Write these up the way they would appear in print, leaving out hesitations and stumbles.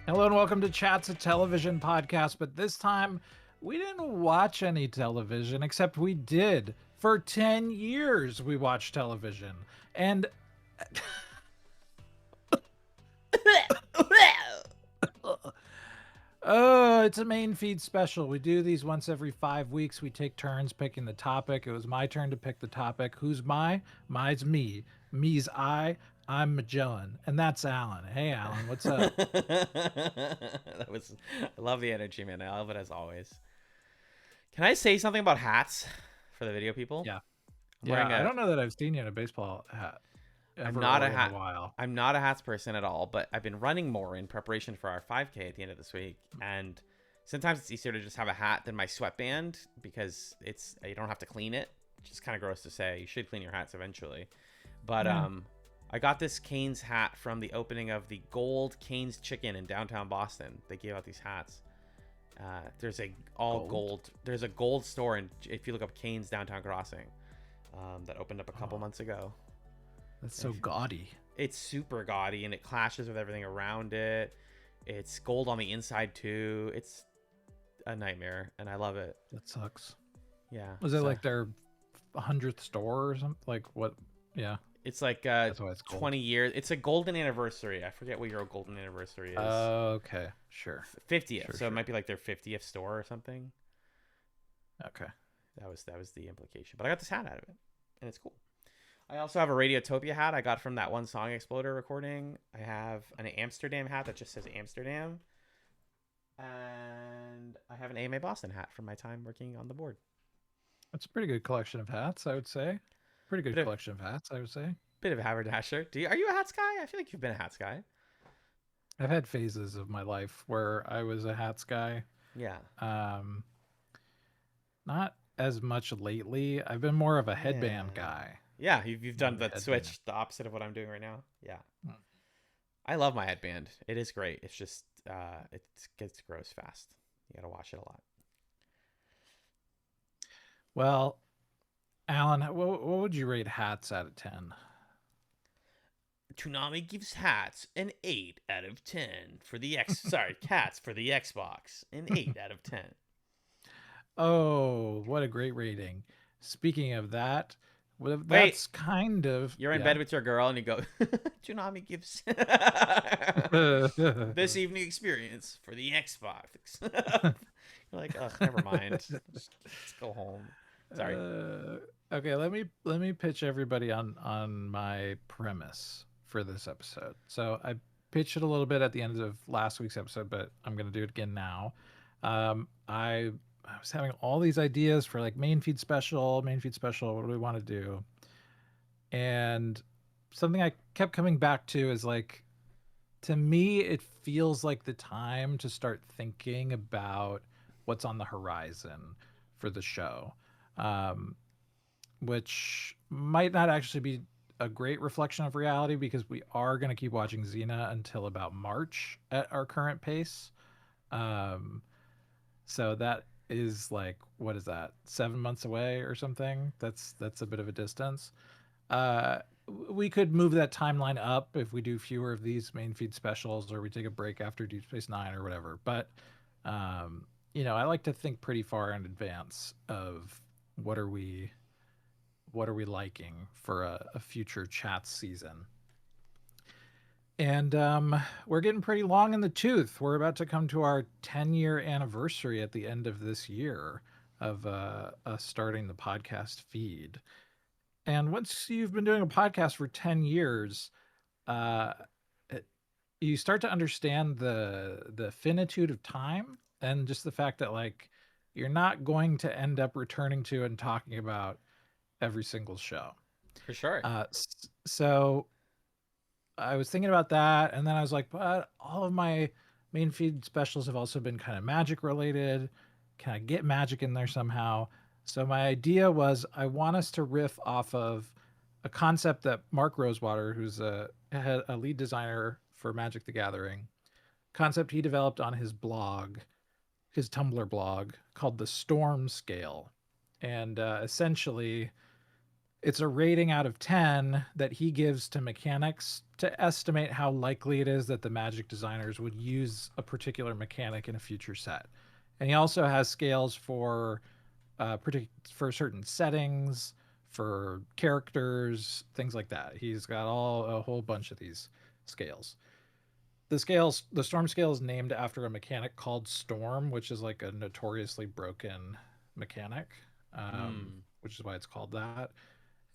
Hello and welcome to Chatz, a television podcast. But this time, we didn't watch any television, except we did. For 10 years, we watched television. And it's a main feed special. We do these once every 5 weeks. We take turns picking the topic. It was my turn to pick the topic. Who's my? Mine's me. Me's I. I'm Magellan. And that's Alan. Hey, Alan, what's up? I love the energy, man. I love it as always. Can I say something about hats for the video people? Yeah. I'm Yeah, wearing I a. don't know that I've seen you in a baseball hat I'm ever not a or in a hat. while. I'm not a hats person at all, but I've been running more in preparation for our 5K at the end of this week, and sometimes it's easier to just have a hat than my sweatband because it's you don't have to clean it. Which is kind of gross to say. You should clean your hats eventually, but Yeah. I got this Cane's hat from the opening of the Gold Cane's Chicken in downtown Boston. They gave out these hats. There's a all gold. There's a gold store, and if you look up Cane's Downtown Crossing, that opened up a couple months ago. That's And so gaudy. it's super gaudy, and it clashes with everything around it. It's gold on the inside too. It's a nightmare, and I love it. That sucks. Yeah. Was it So like their 100th store or something? Like what? Yeah, it's like that's why it's gold. 20 years. It's a golden anniversary. I forget what your golden anniversary is. Okay, sure. 50th. Sure, So it sure. might be like their 50th store or something. Okay. That was the implication. But I got this hat out of it, and it's cool. I also have a Radiotopia hat I got from that one Song Exploder recording. I have an Amsterdam hat that just says Amsterdam. And I have an AMA Boston hat from my time working on the board. That's a pretty good collection of hats, I would say. Pretty good Bit of collection of hats, I would say. bit of a haberdasher. Are you a hats guy? I feel like you've been a hats guy. I've had phases of my life where I was a hats guy. Yeah. Um, Not as much lately. I've been more of a headband Yeah. guy. Yeah, you've More done of a that headband. switch, the opposite of what I'm doing right now. Yeah. Hmm. I love my headband. It is great. It's just it gets gross fast. You gotta wash it a lot. Well, Alan, what would you rate hats out of 10? Toonami gives hats an 8 out of 10 for the cats for the Xbox. An 8 out of 10. Oh, what a great rating. Speaking of that, well, Wait, that's kind of, you're in yeah. bed with your girl and you go, Toonami gives this evening experience for the Xbox. You're like, ugh, never mind. Let's go home. Sorry. Uh, okay, let me pitch everybody on my premise for this episode. So I pitched it a little bit at the end of last week's episode, but I'm gonna do it again now. I was having all these ideas for like main feed special, main feed special. What do we want to do? And something I kept coming back to is like, to me, it feels like the time to start thinking about what's on the horizon for the show, um, which might not actually be a great reflection of reality because we are going to keep watching Xena until about March at our current pace. Um, so that is like, what is that, 7 months away or something? That's a bit of a distance. uh we could move that timeline up if we do fewer of these main feed specials or we take a break after Deep Space Nine or whatever. But I like to think pretty far in advance of what are we what are we liking for a future chat season. And we're getting pretty long in the tooth. We're about to come to our 10-year anniversary at the end of this year of us starting the podcast feed. And once you've been doing a podcast for 10 years, uh, you start to understand the finitude of time and just the fact that like you're not going to end up returning to and talking about every single show. For sure. So I was thinking about that, and then I was like, but all of my main feed specials have also been kind of magic related. Can I get magic in there somehow? So my idea was I want us to riff off of a concept that Mark Rosewater, who's a lead designer for Magic the Gathering, concept he developed on his blog, his Tumblr blog, called the Storm Scale. And essentially, It's a rating out of 10 that he gives to mechanics to estimate how likely it is that the magic designers would use a particular mechanic in a future set. And he also has scales for certain settings, for characters, things like that. He's got a whole bunch of these scales. The storm scale is named after a mechanic called Storm, which is like a notoriously broken mechanic, Hmm. which is why it's called that.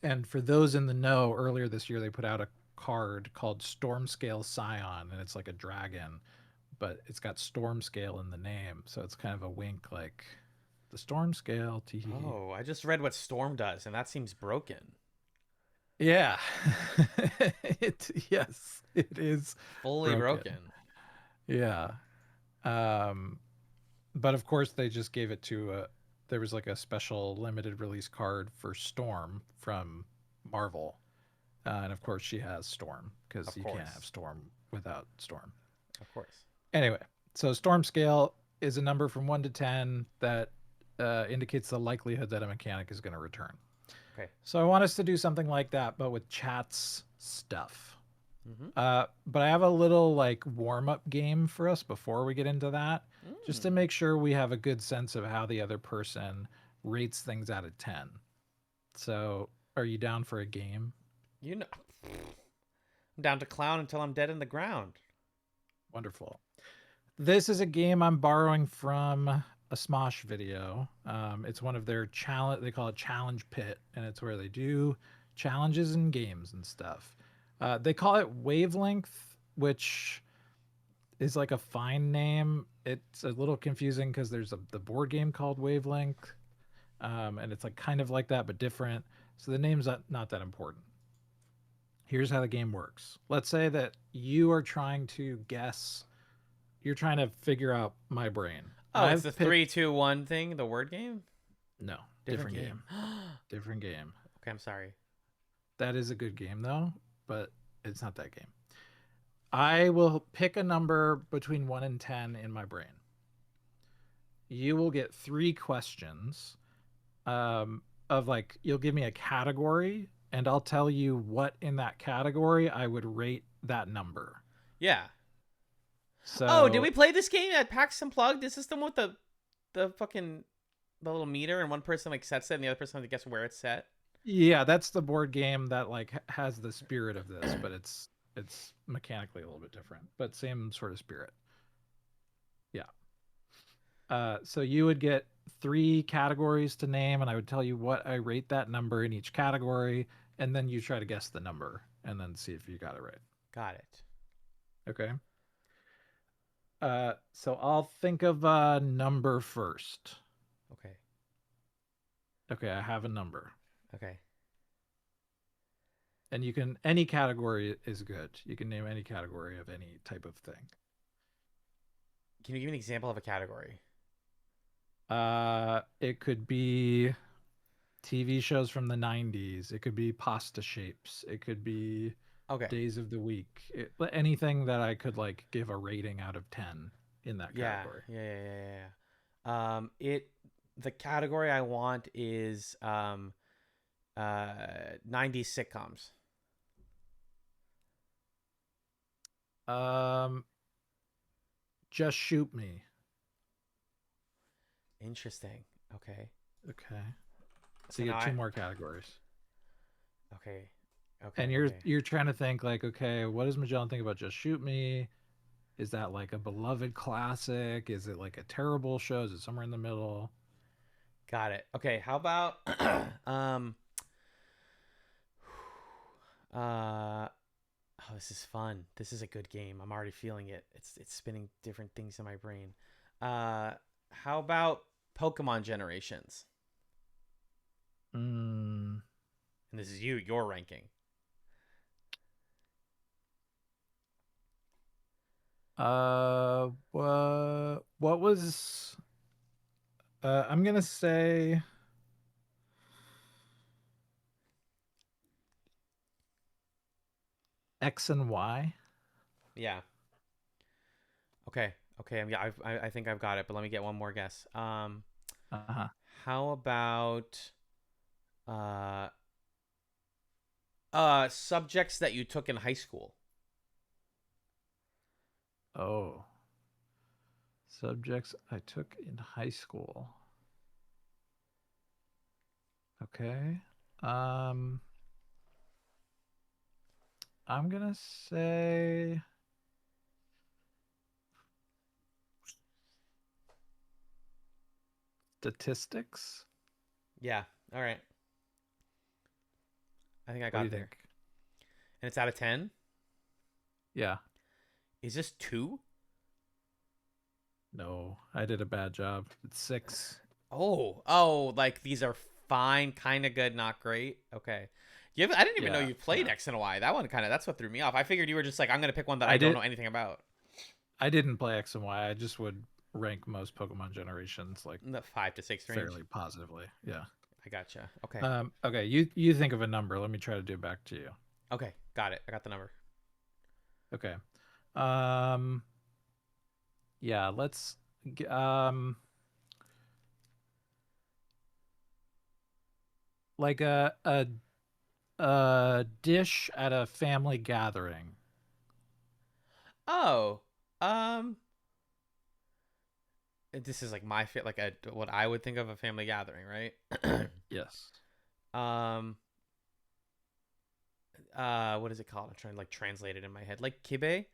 And for those in the know, earlier this year they put out a card called Storm Scale Scion, and it's like a dragon, but it's got Storm Scale in the name, so it's kind of a wink, like the Storm Scale. Tee. Oh, I just read what Storm does, and that seems broken. Yeah, yes, it is Fully broken. broken. Yeah, um, but of course they just gave it to a. There was like a special limited release card for Storm from Marvel, and of course she has Storm because Of you can't have course. Storm without Storm. Of course. Anyway, so Storm Scale is a number from 1 to 10 that indicates the likelihood that a mechanic is going to return. Okay. So I want us to do something like that, but with Chatz stuff. Mm-hmm. But I have a little like warm up game for us before we get into that, just to Mm. make sure we have a good sense of how the other person rates things out of 10. So, are you down for a game? You know, I'm down to clown until I'm dead in the ground. Wonderful. This is a game I'm borrowing from a Smosh video. It's one of their challenge. They call it Challenge Pit, and it's where they do challenges and games and stuff. They call it Wavelength, which is like a fine name. It's a little confusing because there's the board game called Wavelength, and it's like kind of like that but different. So the name's not that important. Here's how the game works. Let's say that you are trying to guess. You're trying to figure out my brain. Oh, it's the I've three, picked two, one thing. The word game. no, Different different game. game. Different game. Okay, I'm sorry. That is a good game though, but it's not that game. I will pick a number between 1 and 10 in my brain. You will get 3 questions of like, you'll give me a category, and I'll tell you what in that category I would rate that number. Yeah. Oh, did we So, play this game at PAX Unplugged? Is this the one with the fucking the little meter and one person like sets it and the other person has to guess where it's set? yeah, that's the board game that like has the spirit of this, but it's mechanically a little bit different, but same sort of spirit. Yeah. So you would get 3 categories to name, and I would tell you what I rate that number in each category, and then you try to guess the number and then see if you got it right. Got it. Okay. So I'll think of a number first. Okay. Okay, I have a number. Okay. And you can, any category is good. You can name any category of any type of thing. Can you give me an example of a category? It could be TV shows from the 90s. It could be pasta shapes. It could be Okay. days of the week. Anything that I could like give a rating out of 10 in that Yeah. category. It the category I want is 90s sitcoms. Um, just shoot me. Interesting. Okay. Okay. So So you now get two I more categories. okay. And Okay. Okay. you're trying to think like, okay, what does Magellan think about Just Shoot Me? Is that like a beloved classic? Is it like a terrible show? Is it somewhere in the middle? Got it. Okay, how about um oh, this is fun. This is a good game. I'm already feeling it. It's spinning different things in my brain. Uh how about Pokemon Generations? Mm, And this is your ranking. what was I'm gonna say X and Y. Yeah. Okay. Okay. Yeah. I think I've got it. But let me get one more guess. Uh-huh. How about uh Subjects that you took in high school. Oh, subjects I took in high school. Okay. Um, I'm gonna say statistics. Yeah. All right. I think I What do got you there. think? And it's out of 10. Yeah. Is this 2? No, I did a bad job. It's 6. Oh, like these are fine, kind of good, not great. Okay. I didn't even know Yeah, you played yeah. X and Y. That one that's what threw me off. I figured you were just like, I'm gonna pick one that I I don't did. know anything about. I didn't play X and Y. I just would rank most Pokemon generations like In the 5 to 6 range. fairly positively. Yeah. I gotcha. Okay. Okay. You think of a number. Let me try to do it back to you. Okay. Got it. I got the number. Okay. Um. Yeah. Like a dish at a family gathering. Oh. Um. This is like my fit, like what I would think of a family gathering, right? Yes. um. What is it called? I'm trying to like translate it in my head. Like kibe,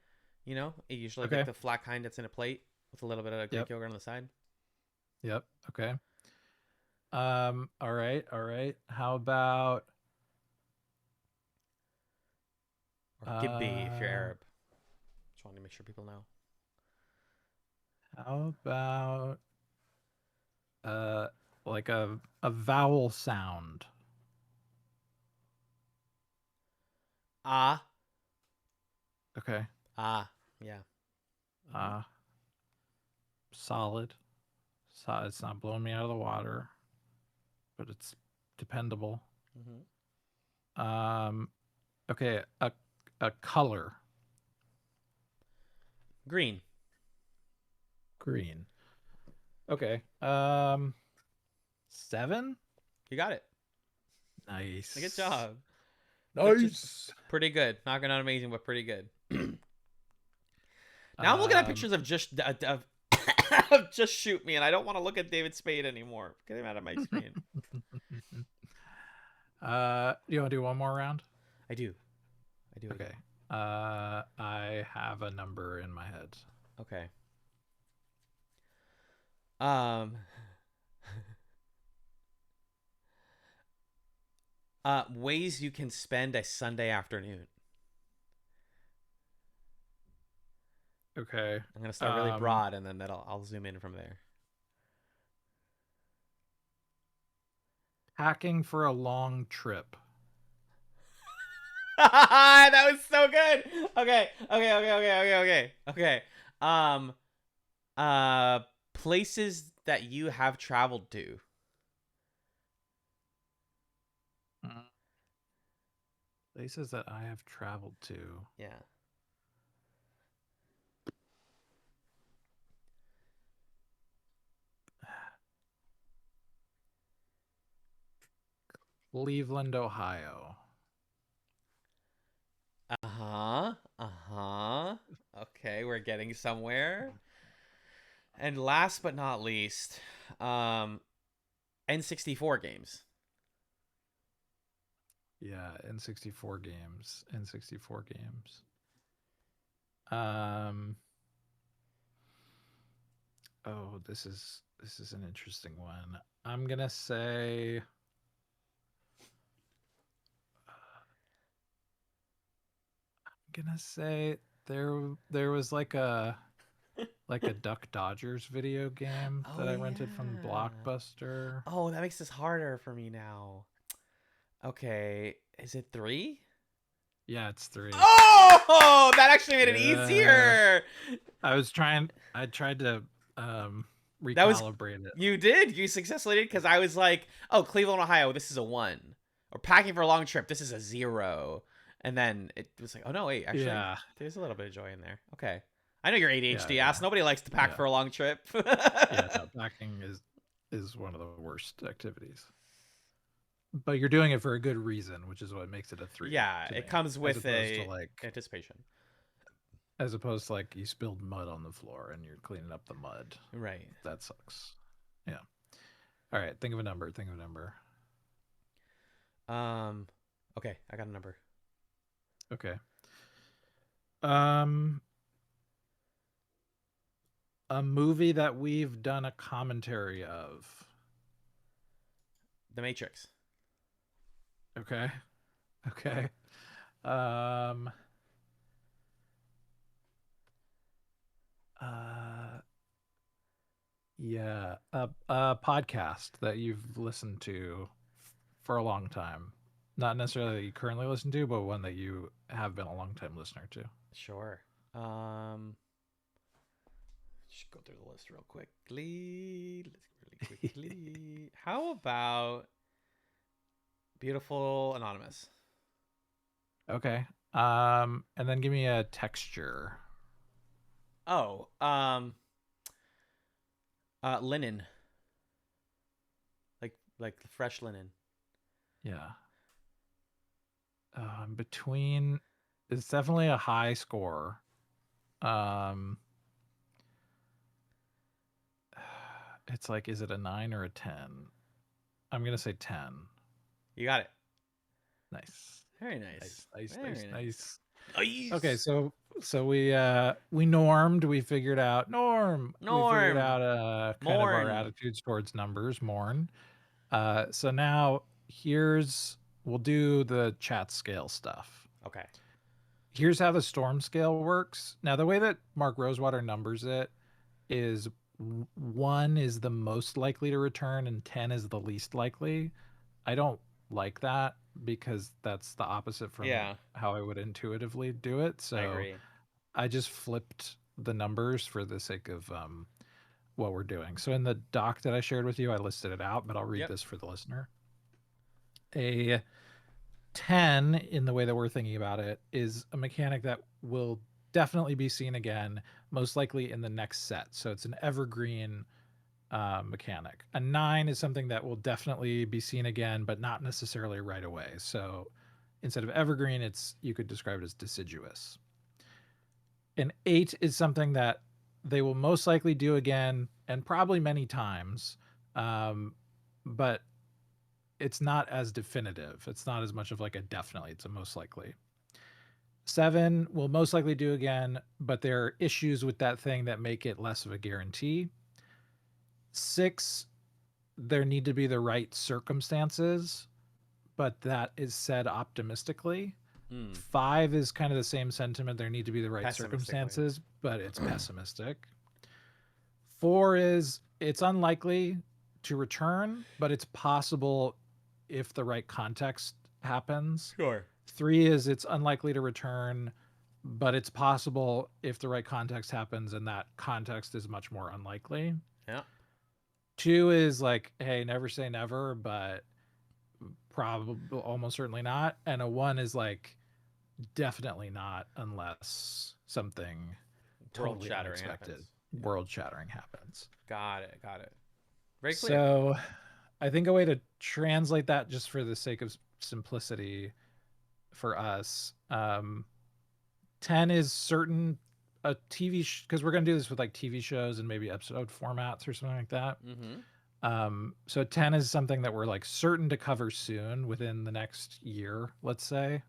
usually like Okay. the flat kind that's in a plate with a little bit of Greek Yep. yogurt on the side. Yep. Okay. All right. All right. How about Or gibbe if you're uh Arab. Just wanted to make sure people know. how about uh like a vowel sound? Ah, Okay. yeah. Mm-hmm. Uh solid. It's not blowing me out of the water, but it's dependable. Mm-hmm. Um okay, a color. Green. Green. Okay. 7? You got it. Good Nice. job. But just Nice. pretty good. Not not amazing, but pretty good. Now I'm looking at Um pictures of just of just shoot me, and I don't want to look at David Spade anymore. Get him out of my screen. you want to do one more round? I do. I do. Okay. I have a number in my head. Okay. Um. Ways you can spend a Sunday afternoon. Okay. I'm gonna start really broad, and then I'll zoom in from there. Packing for a long trip. That was so good. Okay. Um, places that you have traveled to. Mm. Places that I have traveled to. Yeah. Cleveland, Ohio. Okay, we're getting somewhere. And last but not least, N64 games. Yeah, N64 games. N64 games. Um Oh, this is an interesting one. I'm gonna say there was like a Duck Dodgers video game Oh that I rented from yeah. Blockbuster. Oh, that makes this harder for me now. Okay, is it 3? Yeah, it's 3. Oh, that actually made it Yeah. easier. I tried to That was recalibrate it. You did. You successfully did because I was like, "Oh, Cleveland, Ohio, this is a 1." Or packing for a long trip, this is a 0. And then it was like, "Oh no, wait, actually, Yeah. there's a little bit of joy in there." Okay. I know you're Yeah, ADHD yeah. ass. Nobody likes to pack Yeah. for a long trip. Yeah, no, packing is one of the worst activities. but you're doing it for a good reason, which is what makes it a 3 Yeah, to it me, comes as with opposed to a like anticipation. you spilled mud on the floor and you're cleaning up the mud. Right. That sucks. Yeah. All right. Think of a number. Think of a number. Um. Okay, I got a number. Okay. Um, a movie that we've done a commentary of. The Matrix. Okay. Okay. Um, uh, yeah, a podcast that you've listened to for a long time. Not necessarily that you currently listen to, but one that you have been a long time listener to. Sure. Um. Just go through the list real quickly. Let's really quickly. How about Beautiful Anonymous? Okay. And then give me a texture. Oh, linen, like fresh linen. Yeah. Between it's definitely a high score. Um, it's like, is it a 9 or a 10? I'm gonna say 10. You got it. Nice, Very nice. nice, nice, Very nice, nice. nice. Okay, Nice. so we normed. We figured out norm. We figured Norm. out kind of our Morn. attitudes towards numbers. Morn. So now we'll do the chat scale stuff. Okay. Here's how the storm scale works. Now, the way that Mark Rosewater numbers it is 1 is the most likely to return and 10 is the least likely. I don't like that because that's the opposite from Yeah, how I would intuitively do it. I So agree. I just flipped the numbers for the sake of what we're doing. So in the doc that I shared with you, I listed it out, but I'll read Yep. this for the listener. A 10, in the way that we're thinking about it, is a mechanic that will definitely be seen again, most likely in the next set. So it's an evergreen mechanic. A 9 is something that will definitely be seen again, but not necessarily right away. So instead of evergreen, you could describe it as deciduous. An 8 is something that they will most likely do again and probably many times, but it's not as definitive. It's not as much of like a definitely, it's a most likely. 7 will most likely do again, but there are issues with that thing that make it less of a guarantee. 6, there need to be the right circumstances, but that is said optimistically. Hmm. 5 is kind of the same sentiment. There need to be the right Pessimistically. circumstances, but it's pessimistic. 4 is it's unlikely to return, but it's possible if the right context happens. Sure. 3 is it's unlikely to return, but it's possible if the right context happens, and that context is much more unlikely. Yeah. 2 is like, hey, never say never, but probably almost certainly not. And a 1 is like, definitely not unless something World totally shattering unexpected, happens. world shattering happens. Got it. Got it. Very clear. So I think a way to translate that, just for the sake of simplicity for us, 10 is certain a TV because we're going to do this with like TV shows and maybe episode formats or something like that. Mm-hmm. So 10 is something that we're like certain to cover soon within the next year, let's say.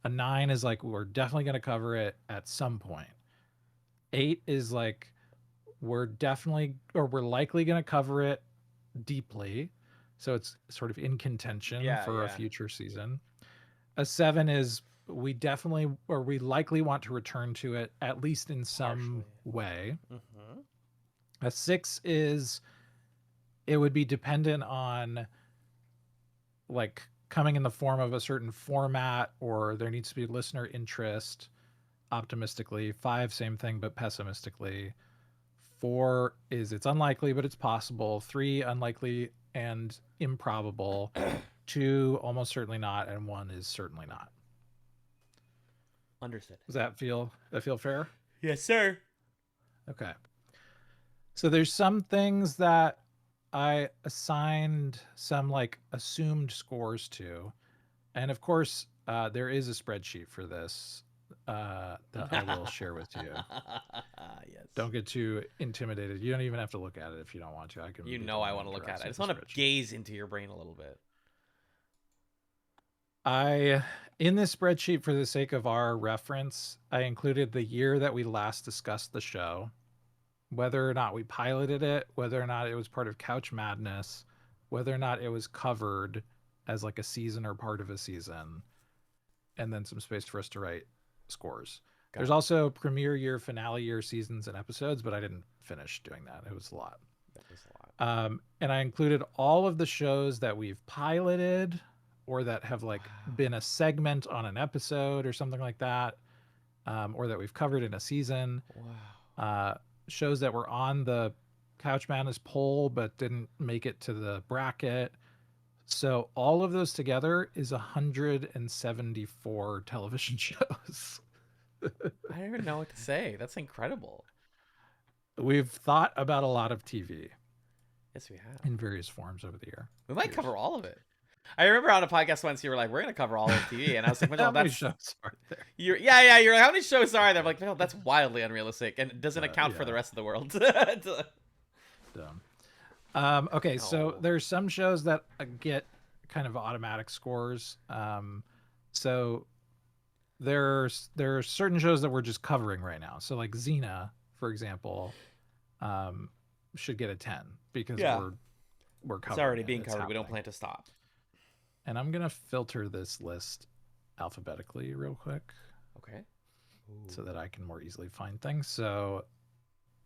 A 9 is like we're definitely going to cover it at some point. 8 is like we're likely going to cover it deeply. So it's sort of in contention Yeah. for a Yeah. future season. A 7 is we likely want to return to it at least in some Partially. way. Mm-hmm. A 6 is it would be dependent on like coming in the form of a certain format, or there needs to be listener interest. Optimistically. 5, same thing but pessimistically. 4 is it's unlikely but it's possible. 3, unlikely and improbable. 2, almost certainly not, and 1 is certainly not. Understood. Does that feel fair? Yes, sir. Okay. So there's some things that I assigned some like assumed scores to, and of course, there is a spreadsheet for this that I will share with you. Yes. Don't get too intimidated. You don't even have to look at it if you don't want to. I can You be know the I one want who to look at interacts it. I with just the want to spreadsheet. gaze into your brain a little bit. I in this spreadsheet, for the sake of our reference, I included the year that we last discussed the show, whether or not we piloted it, whether or not it was part of Couch Madness, whether or not it was covered as like a season or part of a season, and then some space for us to write scores. Got There's it. also premiere year, finale year, seasons, and episodes, but I didn't finish doing that. It was a lot. That was a lot. And I included all of the shows that we've piloted or that have like been Wow. a segment on an episode or something like that, or that we've covered in a season. Wow. Uh, Shows that were on the Couch Madness poll but didn't make it to the bracket. So all of those together is 174 television shows. I don't even know what to say. That's incredible. We've thought about a lot of TV Yes, we have. in various forms over the We might years. cover all of it. I remember on a podcast once you were like, "We're gonna cover all of TV," and I was like, How "Well, many that's shows are there? yeah. You're like, how many shows are there?" I'm like, "No, that's wildly unrealistic and doesn't account for Yeah, the rest of the world." dumb. Okay, so No. there's some shows that get kind of automatic scores. So there are certain shows that we're just covering right now. So like Xena, for example, um, should get a 10 because Yeah. we're It's covering already it. being It's covered. We don't happening. plan to stop. And I'm gonna filter this list alphabetically real quick Okay. so Ooh. that I can more easily find things. So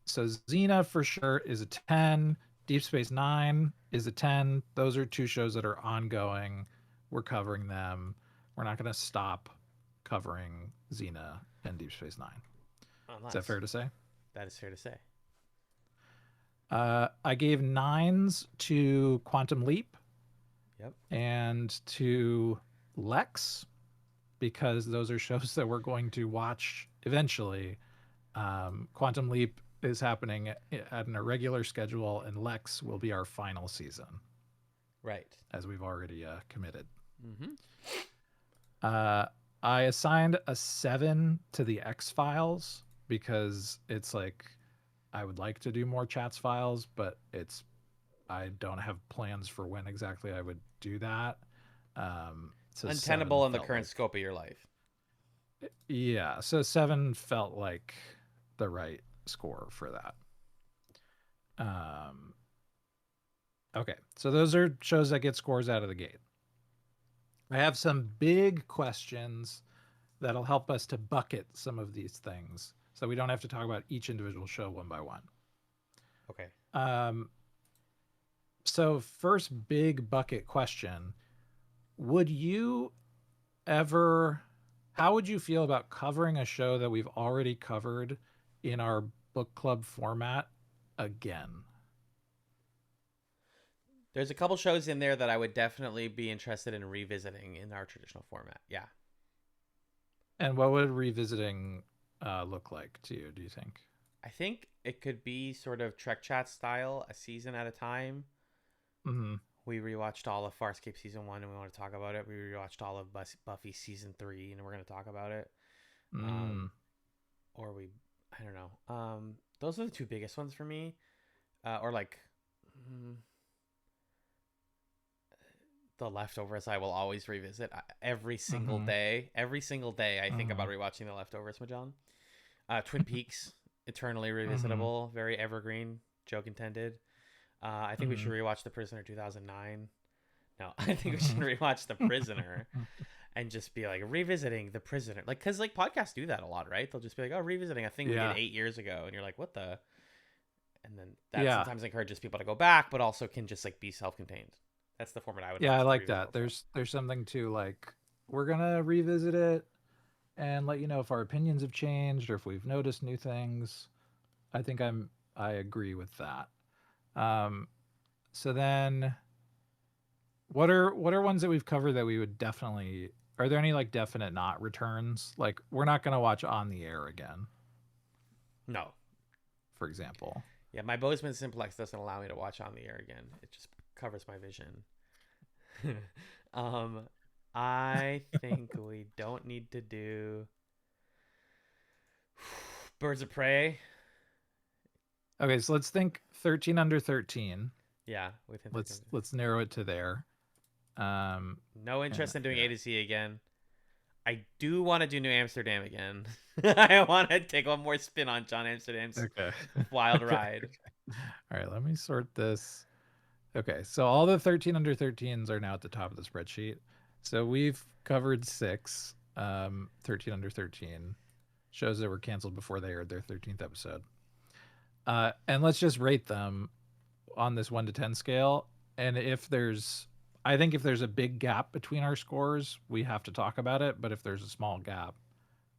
Xena for sure is a 10. Deep Space Nine is a 10. Those are two shows that are ongoing. We're covering them. We're not going to stop covering Xena and Deep Space Nine. Oh, Is that nice. fair to say? That is fair to say. I gave nines to Quantum Leap Yep. and to Lex because those are shows that we're going to watch eventually. Quantum Leap is happening at an irregular schedule, and Lex will be our final season, Right. as we've already committed. Mm-hmm. I assigned a 7 to the X Files because it's like I would like to do more Chats Files, but I don't have plans for when exactly I would do that. So Untenable in the felt current like, scope of your life. yeah, so 7 felt like the right score for that. Okay, so those are shows that get scores out of the gate. I have some big questions that'll help us to bucket some of these things so we don't have to talk about each individual show one by one. Okay. So, first big bucket question: would you ever, how would you feel about covering a show that we've already covered in our book club format again? There's a couple shows in there that I would definitely be interested in revisiting in our traditional format. Yeah. And what would revisiting look like to you, do you think? I think it could be sort of Trek Chat style, a season at a time. Mm-hmm. We rewatched all of Farscape season 1 and we want to talk about it. We rewatched all of Buffy season 3 and we're going to talk about it. Or I don't know. Those are the two biggest ones for me. Or like The Leftovers, I will always revisit every single day. Every single day, I think about rewatching The Leftovers, Majan. Twin Peaks, eternally revisitable, very evergreen. Joke intended. I think we should rewatch The Prisoner 2009. No, I think we should rewatch The Prisoner and just be like revisiting The Prisoner. Like, because like podcasts do that a lot, right? They'll just be like, oh, revisiting a thing we did 8 years ago. And you're like, what the? And then that sometimes encourages people to go back, but also can just like be self-contained. That's the format I would. Yeah, I like that. There's something to like, we're gonna revisit it and let you know if our opinions have changed or if we've noticed new things. I think I agree with that. So then what are ones that we've covered that we would definitely, are there any like definite not returns? Like we're not gonna watch On the Air again, No. for example. Yeah, my Bozeman Simplex doesn't allow me to watch on the air again. It just covers my vision. um, I think we don't need to do Birds of Prey. Okay, so let's think 13 under 13. Yeah, within 13. Let's narrow it to there. No interest in doing yeah. A to Z again. I do want to do New Amsterdam again. I want to take one more spin on John Amsterdam's wild Okay. ride. All right, let me sort this. Okay, so all the 13 under 13s are now at the top of the spreadsheet. So we've covered 6 13 under 13 shows that were canceled before they aired their 13th episode. And let's just rate them on this 1 to 10 scale. And I think if there's a big gap between our scores, we have to talk about it. But if there's a small gap,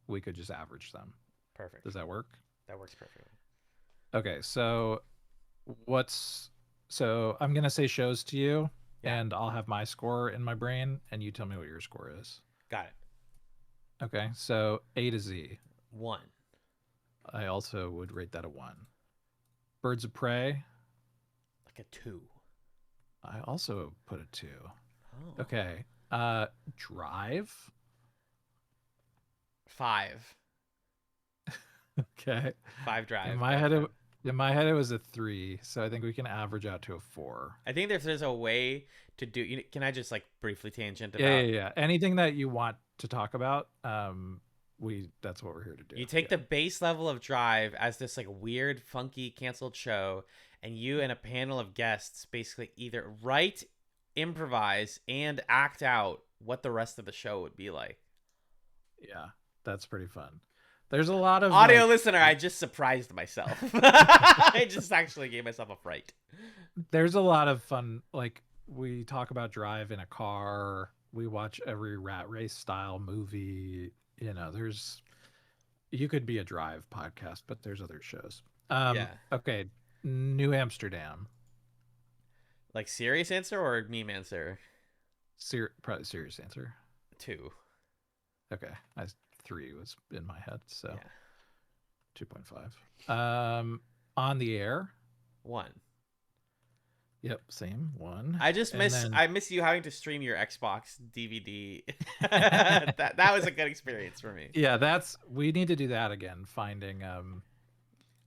we could just average them. Perfect. Does that work? That works perfectly. Okay, so I'm gonna say shows to you, Yeah. and I'll have my score in my brain, and you tell me what your score is. Got it. Okay, so A to Z. 1. I also would rate that a 1. Birds of Prey. Like a 2. I also put a 2. Oh. Okay. Drive. 5. Okay. 5 Drive. In my head, it was a 3, so I think we can average out to a 4. I think there's a way to do. Can I just like briefly tangent about? Yeah. Anything that you want to talk about, that's what we're here to do. You take the base level of Drive as this like weird, funky, canceled show, and you and a panel of guests basically either write, improvise, and act out what the rest of the show would be like. Yeah, that's pretty fun. There's a lot of audio listener. I just surprised myself. I just actually gave myself a fright. There's a lot of fun. Like we talk about Drive in a car. We watch every Rat Race style movie. You could be a Drive podcast, but there's other shows. Yeah. Okay. New Amsterdam. Like serious answer or meme answer? Probably serious answer. 2. Okay. 3 was in my head, so yeah. 2.5. On the air. 1. Yep, same 1. I miss you having to stream your Xbox DVD. that was a good experience for me. Yeah, we need to do that again. Finding a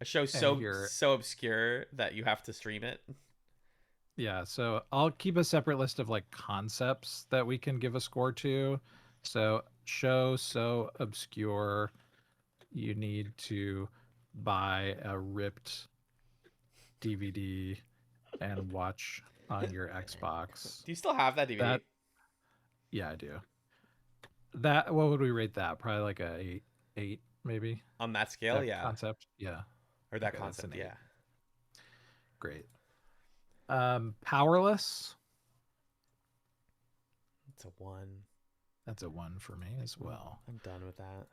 show so obscure that you have to stream it. Yeah, so I'll keep a separate list of like concepts that we can give a score to. So show so obscure you need to buy a ripped DVD and watch on your Xbox. Do you still have that DVD? Yeah, I do. What would we rate that? Probably like a 8 maybe. On that scale, yeah. Concept, yeah. Or that concept, yeah. Great. Powerless. It's a 1. That's a 1 for me as well. I'm done with that.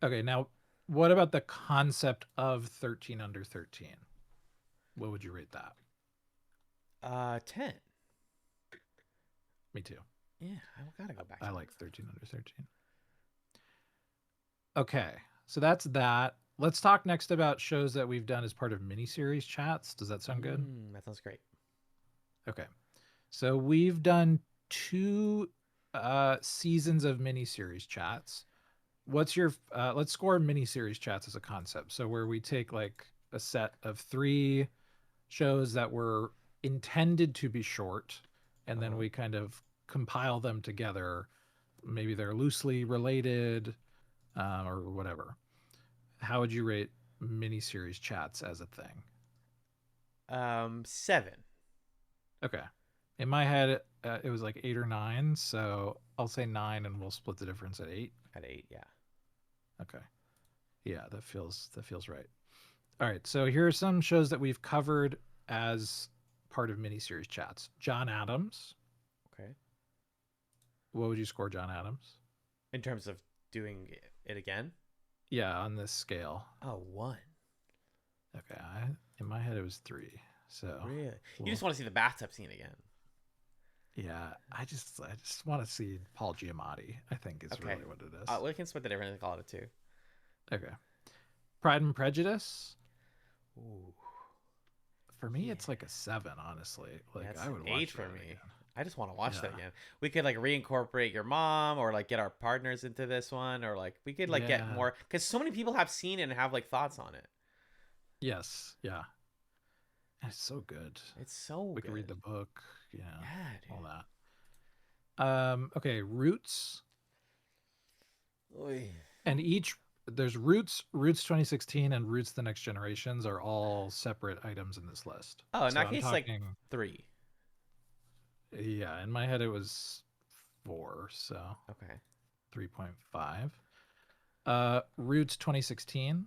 Okay, now what about the concept of 13 under 13? What would you rate that? 10. Me too. Yeah, I gotta go back. I like 13 under 13. Okay, so that's that. Let's talk next about shows that we've done as part of miniseries chats. Does that sound good? That sounds great. Okay, so we've done 2 seasons of miniseries chats. What's your let's score miniseries chats as a concept. So where we take like a set of 3 shows that were intended to be short, and then we kind of compile them together. Maybe they're loosely related or whatever. How would you rate miniseries chats as a thing? 7. Okay. In my head, it was like 8 or 9, so I'll say 9, and we'll split the difference at 8. At 8, yeah. Okay. Yeah, that feels right. All right, so here are some shows that we've covered as part of miniseries chats. John Adams. Okay. What would you score John Adams? In terms of doing it again? Yeah, on this scale. Oh, 1. Okay, in my head it was 3. So really, you just want to see the bathtub scene again? Yeah, I just want to see Paul Giamatti. I think is really what it is. We can split the difference and call it a 2. Okay. Pride and Prejudice. Ooh. For me, Yeah. it's like a 7, honestly. Yeah, Like it's I an would 8 watch for that me. again. I just want to watch that Yeah. again. We could like reincorporate your mom or like get our partners into this one or like we could like get Yeah. more cuz so many people have seen it and have like thoughts on it. Yes. Yeah. It's so good. It's so We could read good. the book. Yeah. Yeah, All dude. that. Okay, Roots. Oy. And each there's Roots 2016 and Roots the Next Generations are all separate items in this list. Oh, in So that I'm case like talking 3. yeah, in my head it was 4, so Okay. 3.5. Roots 2016.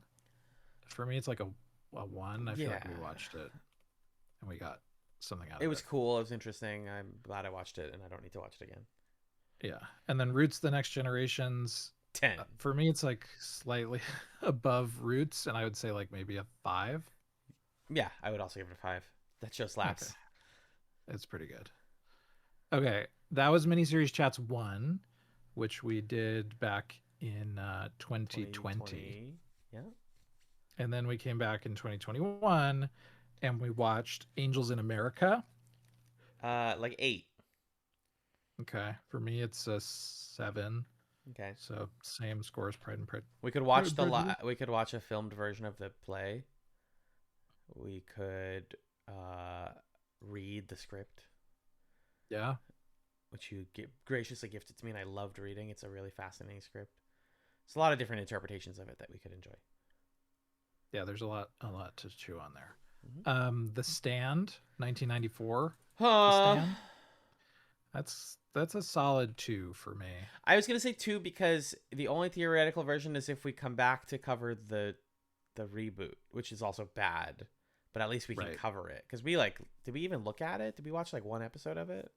For me it's like a 1. I feel Yeah. like we watched it and we got something out It of was it. cool. It was interesting. I'm glad I watched it and I don't need to watch it again. Yeah. And then Roots the Next Generations 10. for me it's like slightly above Roots and I would say like maybe a 5. Yeah, I would also give it a 5. That show Okay. slaps. It's pretty good. Okay, that was miniseries chats 1, which we did back in 2020. 2020. Yeah. And then we came back in 2021 and we watched Angels in America. Like 8. Okay, for me it's a 7. Okay. So same score as Pride and We could Pride watch and Prejudice. we could watch a filmed version of the play. We could read the script, Yeah, which you graciously gifted to me, and I loved reading. It's a really fascinating script. There's a lot of different interpretations of it that we could enjoy. yeah. There's a lot to chew on there. Mm-hmm. The Stand, 1994. The Huh. Stand. That's a solid 2 for me. I was gonna say 2 because the only theoretical version is if we come back to cover the reboot, which is also bad, but at least we can Right. cover it. Because we like, did we even look at it? Did we watch like one episode of it?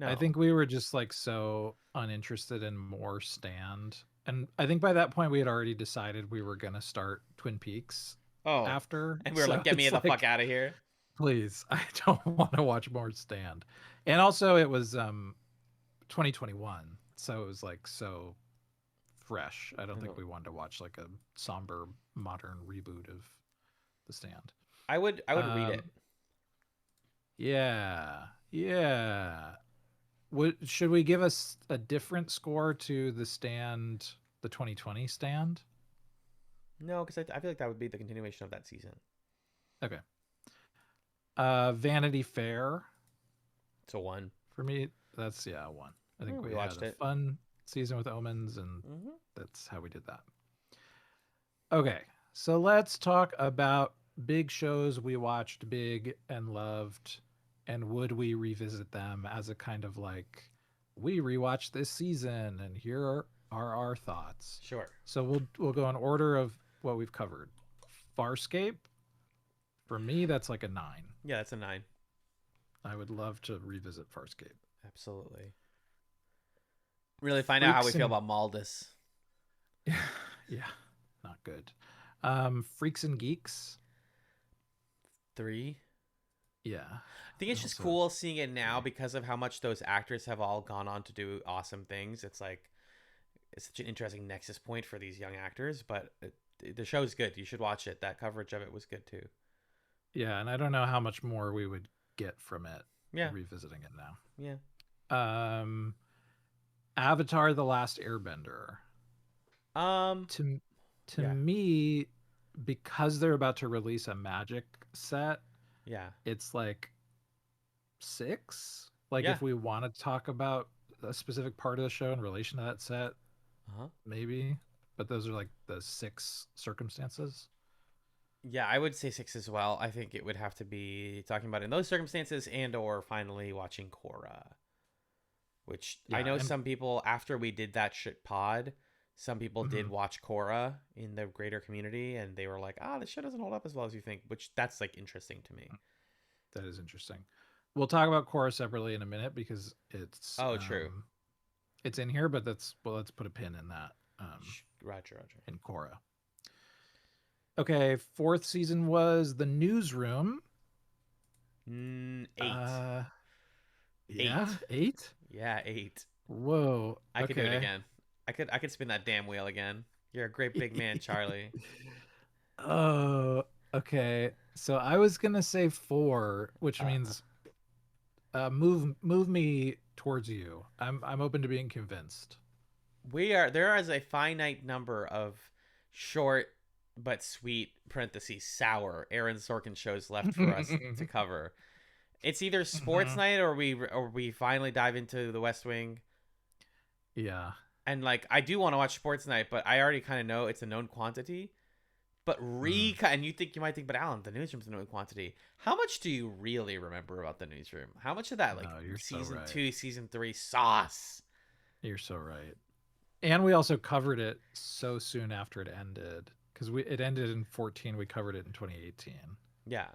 I No. think we were just like so uninterested in more Stand. And I think by that point we had already decided we were going to start Twin Peaks Oh, after. and we were So like, get me it's the fuck like, out of here. please, I don't want to watch more Stand. And also it was 2021. So it was like so fresh. I don't I think know. we wanted to watch like a somber modern reboot of The Stand. I would read it. Yeah. Yeah. Should we give us a different score to the Stand, the 2020 Stand? No, because I feel like that would be the continuation of that season. Okay. Vanity Fair. So 1. For me, that's yeah, 1. I think We we had watched a it. fun season with Omens, and Mm-hmm. that's how we did that. Okay, so let's talk about big shows we watched big and loved, and would we revisit them as a kind of like we rewatched this season, and here are our thoughts. Sure. So we'll go in order of what we've covered. Farscape, for me, that's like a 9. Yeah, that's a 9. I would love to revisit Farscape. Absolutely. Really find out how we Freaks feel and about Maldus. yeah, not good. Freaks and Geeks. 3. Yeah. I think it's just Also cool seeing it now 3. because of how much those actors have all gone on to do awesome things. It's like it's such an interesting nexus point for these young actors, but the show's good. You should watch it. That coverage of it was good too. Yeah, and I don't know how much more we would get from it Yeah. revisiting it now. Yeah. Avatar: The Last Airbender. Um. To Yeah. me, because they're about to release a magic set, Yeah. it's like 6. Like Yeah. if we want to talk about a specific part of the show in relation to that set, Uh-huh. maybe. But those are like the 6 circumstances. Yeah, I would say 6 as well. I think it would have to be talking about in those circumstances and or finally watching Korra. Which Yeah, I know and some people after we did that shit pod, some people did mhm, watch Korra in the greater community and they were like, "Ah, this shit doesn't hold up as well as you think," which that's like interesting to me. that is interesting. We'll talk about Korra separately in a minute because Oh, true. it's in here, but let's put a pin in that Roger, Roger. in Korra. Okay, 4th season was The Newsroom. 8. Yeah, 8. 8. Yeah, 8. Whoa. I could do it Okay. again. I could spin that damn wheel again. You're a great big man, Charlie. Oh, Okay, so I was gonna say 4, which Uh, means move me towards you. I'm open to being convinced. there is a finite number of short but sweet (parentheses sour) Aaron Sorkin shows left for us to cover. It's either Sports Mhm. Night or we finally dive into The West Wing. Yeah. And like I do want to watch Sports Night, but I already kind of know it's a known quantity. But Mm. and you might think, but Alan, the newsroom's a known quantity. How much do you really remember about the newsroom? How much of that like No, you're so season right. 2, season 3 sauce? You're so right. And we also covered it so soon after it ended because we it ended in 14. We covered it in 2018. Yeah.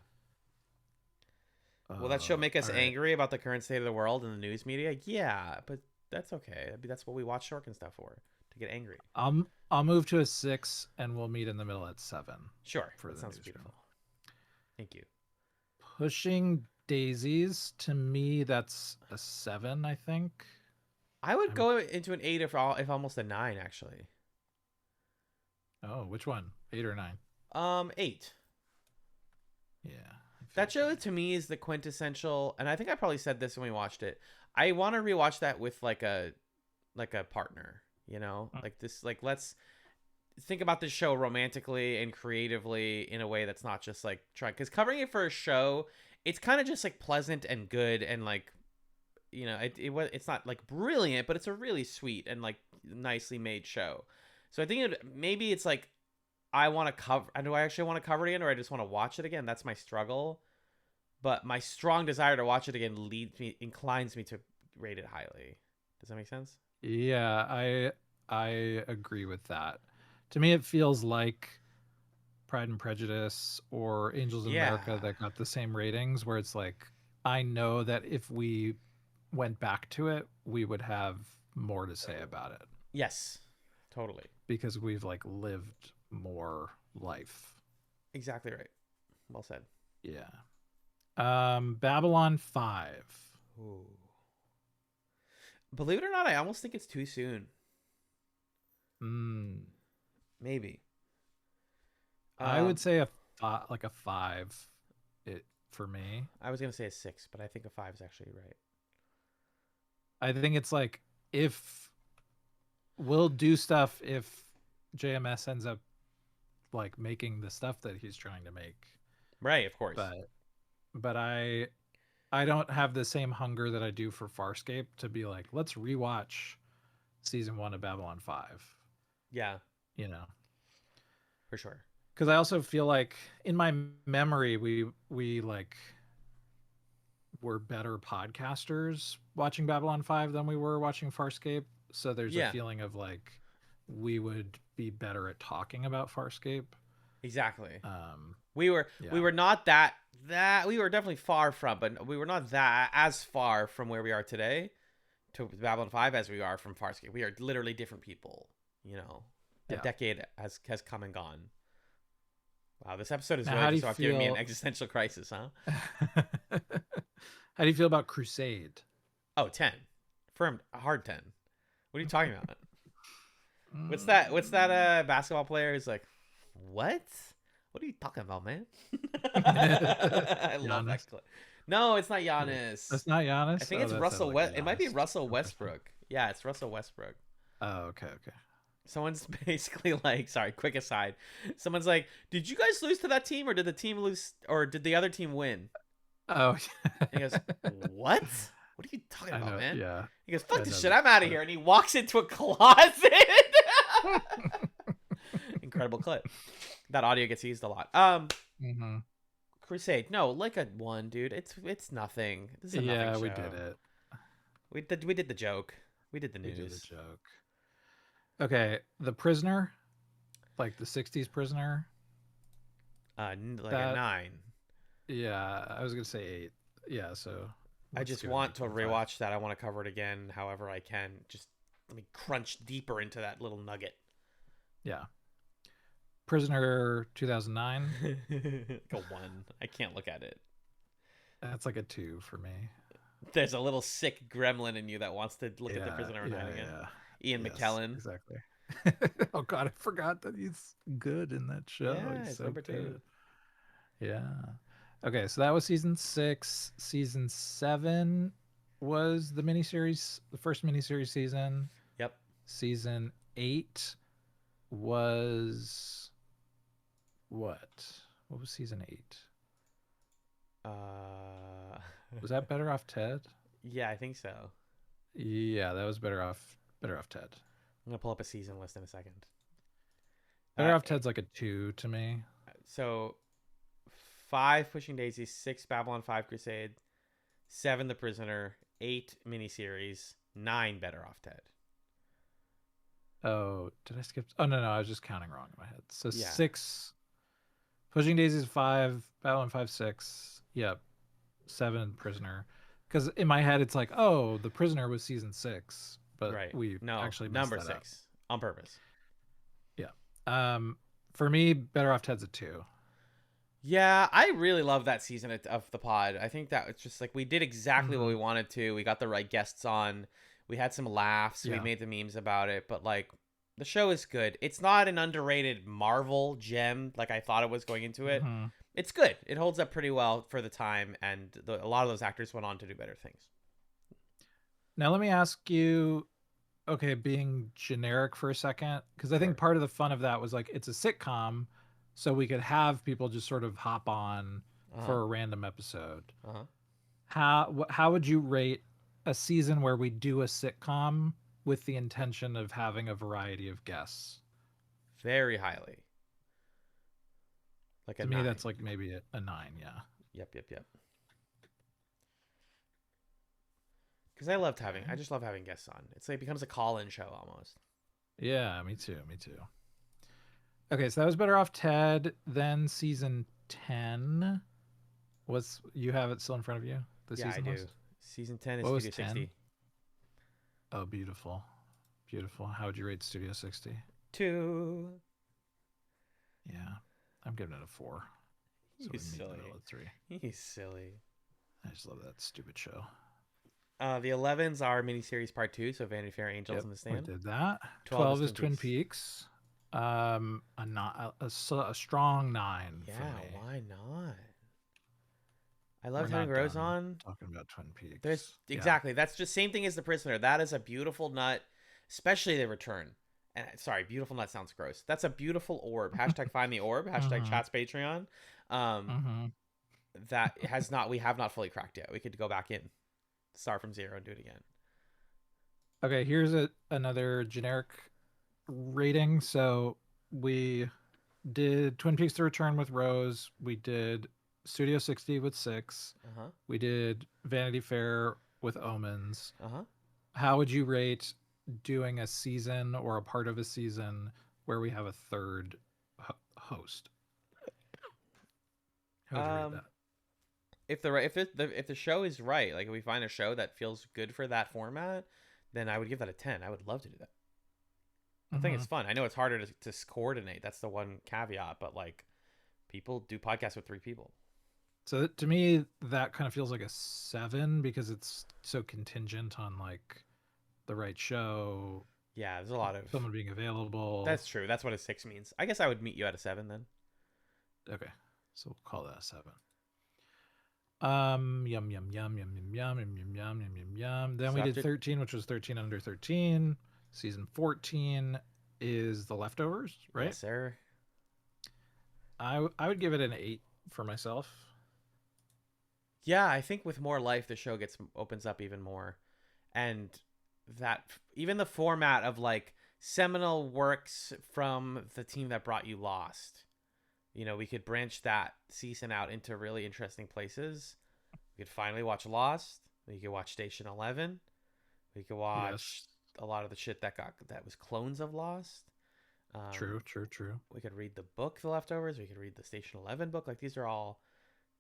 Will that show make us All right. angry about the current state of the world and the news media? Yeah, but that's okay. I mean, that's what we watch Shorkin stuff for, to get angry. I'll move to a 6, and we'll meet in the middle at 7 Sure, for that the sounds beautiful. newsroom. Thank you. Pushing Daisies, to me, that's a 7. I think. I would I'm. go into an 8 if almost a 9 actually. Oh, which one? 8 or 9? 8. Yeah, I That figured show 9. to me is the quintessential, and I think I probably said this when we watched it. I want to rewatch that with like a partner, like this. Like let's think about this show romantically and creatively in a way that's not just like trying. Because covering it for a show, it's kind of just like pleasant and good and like it's not like brilliant, but it's a really sweet and like nicely made show. So I think maybe it's like I want to cover. Do I actually want to cover it again, or I just want to watch it again? That's my struggle. But my strong desire to watch it again inclines me to rate it highly. Does that make sense? Yeah, I agree with that. To me, it feels like Pride and Prejudice or Angels in Yeah. America that got the same ratings, where it's like I know that if we went back to it, we would have more to say about it Yes. Totally. because we've like lived more life. Exactly right. Well said. Yeah. Babylon 5. Ooh. Believe it or not, I almost think it's too soon. Mm, Maybe. I would Um, say like a 5 it for me. I was gonna say a 6, but I think a 5 is actually right. I think it's like if we'll do stuff if JMS ends up like making the stuff that he's trying to make. Right, of course. But I don't have the same hunger that I do for Farscape to be like, let's rewatch season 1 of Babylon 5, Yeah, you know. for sure. Cuz I also feel like in my memory we like were better podcasters watching Babylon 5 than we were watching Farscape. So there's a Yeah, feeling of like we would be better at talking about Farscape. exactly. Um, We yeah, were not that we were definitely far from, but we were not that as far from where we are today to Babylon 5 as we are from Farscape. We are literally different people. A yeah. decade has come and gone. Wow, this episode is Now, really how do just you about giving me an feel? existential crisis, huh? How do you feel about Crusade? Oh, 10. Firm, a hard 10. What are you talking about? What's that Mm. basketball player who's like, what? What are you talking about, man? I love that Giannis? clip. No, it's not Yeah. Giannis. That's not I Giannis. think Oh, it's that sounds Russell like a West. It might be Giannis Russell impression. Westbrook. Yeah, it's Russell Westbrook. Oh, okay, okay. Someone's basically like, sorry, quick aside. Someone's like, did you guys lose to that team, or did the team lose, or did the other team win? Oh, And he goes, what? What are you talking I about, know. man? Yeah, He goes, I fuck this know shit. this I'm out of clip. here. And he walks into a closet. Incredible clip. That audio gets used a lot. Hmm. Crusade. No, like a 1, dude. It's nothing. This is a nothing Yeah, we did show. it. We did the joke. We did the We did the news. joke. Okay, the prisoner, like the '60s prisoner. Like a That 9. Yeah, I was gonna say 8. Yeah, so I let's just do an want to 8.5. rewatch that. I want to cover it again however I can. Just let me crunch deeper into that little nugget. Yeah, Prisoner 2009. Like a 1. I can't look at it. That's like a 2 for me. There's a little sick gremlin in you that wants to look at the Yeah, Prisoner of yeah, Nine again. yeah. Ian Yes, McKellen. exactly. Oh God, I forgot that he's good in that show. Yeah, He's it's so number 2. good. Yeah. Okay, so that was season 6. Season 7 was the miniseries, the first miniseries season. Yep. Season 8 was what? What was season 8? Uh, Was that Better Off Ted? yeah, I think so. Yeah, that was Better Off Ted. I'm gonna pull up a season list in a second. Better Off Eh, Ted's like a 2 to me. so 5 Pushing Daisies, 6 Babylon 5 Crusade, 7 The Prisoner, 8 miniseries, 9 Better Off Ted. Oh, did I skip? Oh no, I was just counting wrong in my head. So Yeah, 6 Pushing Daisies 5, Babylon 5 6. Yep. 7 Prisoner. Because in my head it's like, oh, The Prisoner was season 6, but right. we No, actually messed number that up. 6 on purpose. Yeah. For me, Better Off Ted's a 2. Yeah, I really love that season of the pod. I think that it's just like we did exactly what Mm-hmm. we wanted to. We got the right guests on. We had some laughs. We Yeah. made the memes about it, but like the show is good. It's not an underrated Marvel gem like I thought it was going into it. Mm-hmm. It's good. It holds up pretty well for the time, and a lot of those actors went on to do better things. Now let me ask you, okay, being generic for a second, because I think Sure. part of the fun of that was like it's a sitcom, so we could have people just sort of hop on Uh huh. for a random episode. Uh huh. How would you rate a season where we do a sitcom with the intention of having a variety of guests? Very highly, like a To me, 9. that's like maybe a 9. Yeah. Yep. Yep. Yep. Because I loved having. I Okay. just love having guests on. It's like it becomes a call-in show almost. Yeah, me too. Me too. Okay, so that was Better Off Ted. Then season 10 was, you have it still in front of you, the Yeah, I season do. list? Season 10 is What was Studio 10? 60. Oh, beautiful. Beautiful. How would you rate Studio 60? 2. Yeah, I'm giving it a 4. So we He's meet in the middle silly. of 3. He's silly. I just love that stupid show. The 11s are miniseries part 2, so Vanity Fair, Angels Yep, in the we Stand. did that. 12 is 12 is Twin Twin Peaks. Peaks. A strong 9 for Yeah, me. why not? I We're loved having not Rose done on. talking about Twin There's Peaks. Yeah. exactly that's just same thing as The Prisoner. That is a beautiful nut, especially the return. And sorry, beautiful nut sounds gross. That's a beautiful orb. Hashtag find the orb. Hashtag Mm-hmm. chats Patreon. Um, Mm-hmm. that has not we have not fully cracked yet. We could go back in, start from 0, and do it again. Okay, here's another generic rating. So we did Twin Peaks: The Return with Rose. We did Studio 60 with 6. Uh huh. We did Vanity Fair with Omens. Uh huh. How would you rate doing a season or a part of a season where we have a third host? How would you rate Um, that? if the show is right, like if we find a show that feels good for that format, then I would give that a 10. I would love to do that. I think Mm-hmm. it's fun. I know it's harder to coordinate. That's the one caveat, but like people do podcasts with 3 people. So to me, that kind of feels like a 7 because it's so contingent on like the right show, Yeah, there's a lot of. someone being available. That's true. That's what a 6 means. I guess I would meet you at a 7 then. Okay, so we'll call that a 7. Yum yum yum yum yum yum yum yum yum yum yum yum. Then So we did after 13, which was 13 under 13. Season 14 is The Leftovers, right? yes, sir. I would give it an 8 for myself. Yeah, I think with more life, the show opens up even more, and that even the format of like seminal works from the team that brought you Lost. You know, we could branch that season out into really interesting places. We could finally watch Lost. We could watch Station 11. We could watch Yes, a lot of the shit that was clones of Lost. true, true, true. We could read the book, The Leftovers. We could read the Station 11 book. Like these are all.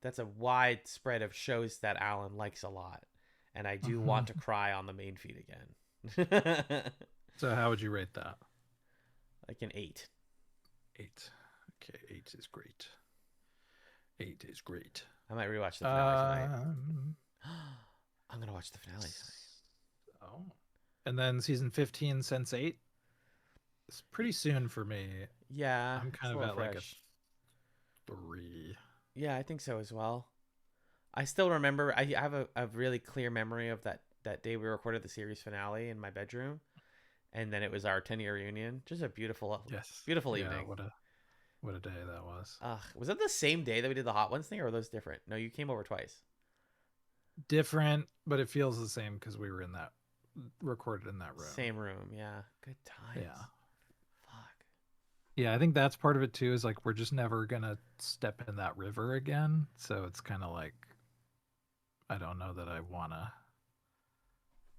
That's a wide spread of shows that Alan likes a lot, and I do want to cry on the main feed again. So how would you rate that? Like an 8. 8. Okay, 8 is great. 8 is great. I might rewatch the finale tonight. Um, I'm gonna watch the finale tonight. oh. And then season 15, Sense 8. It's pretty soon for me. Yeah, I'm it's kind a of little at like a fresh. 3. Yeah, I think so as well. I still remember. I have a really clear memory of that day we recorded the series finale in my bedroom, and then it was our 10-year reunion. Just a Yes. beautiful Yeah. evening. What a day that was. Was that the same day that we did the Hot Ones thing, or were those different? No, you came over twice. Different, but it feels the same because we were in that recorded in that room. Same room, yeah. Good times. Yeah. Fuck. Yeah, I think that's part of it too, is like we're just never gonna step in that river again. So it's kind of like I don't know that I wanna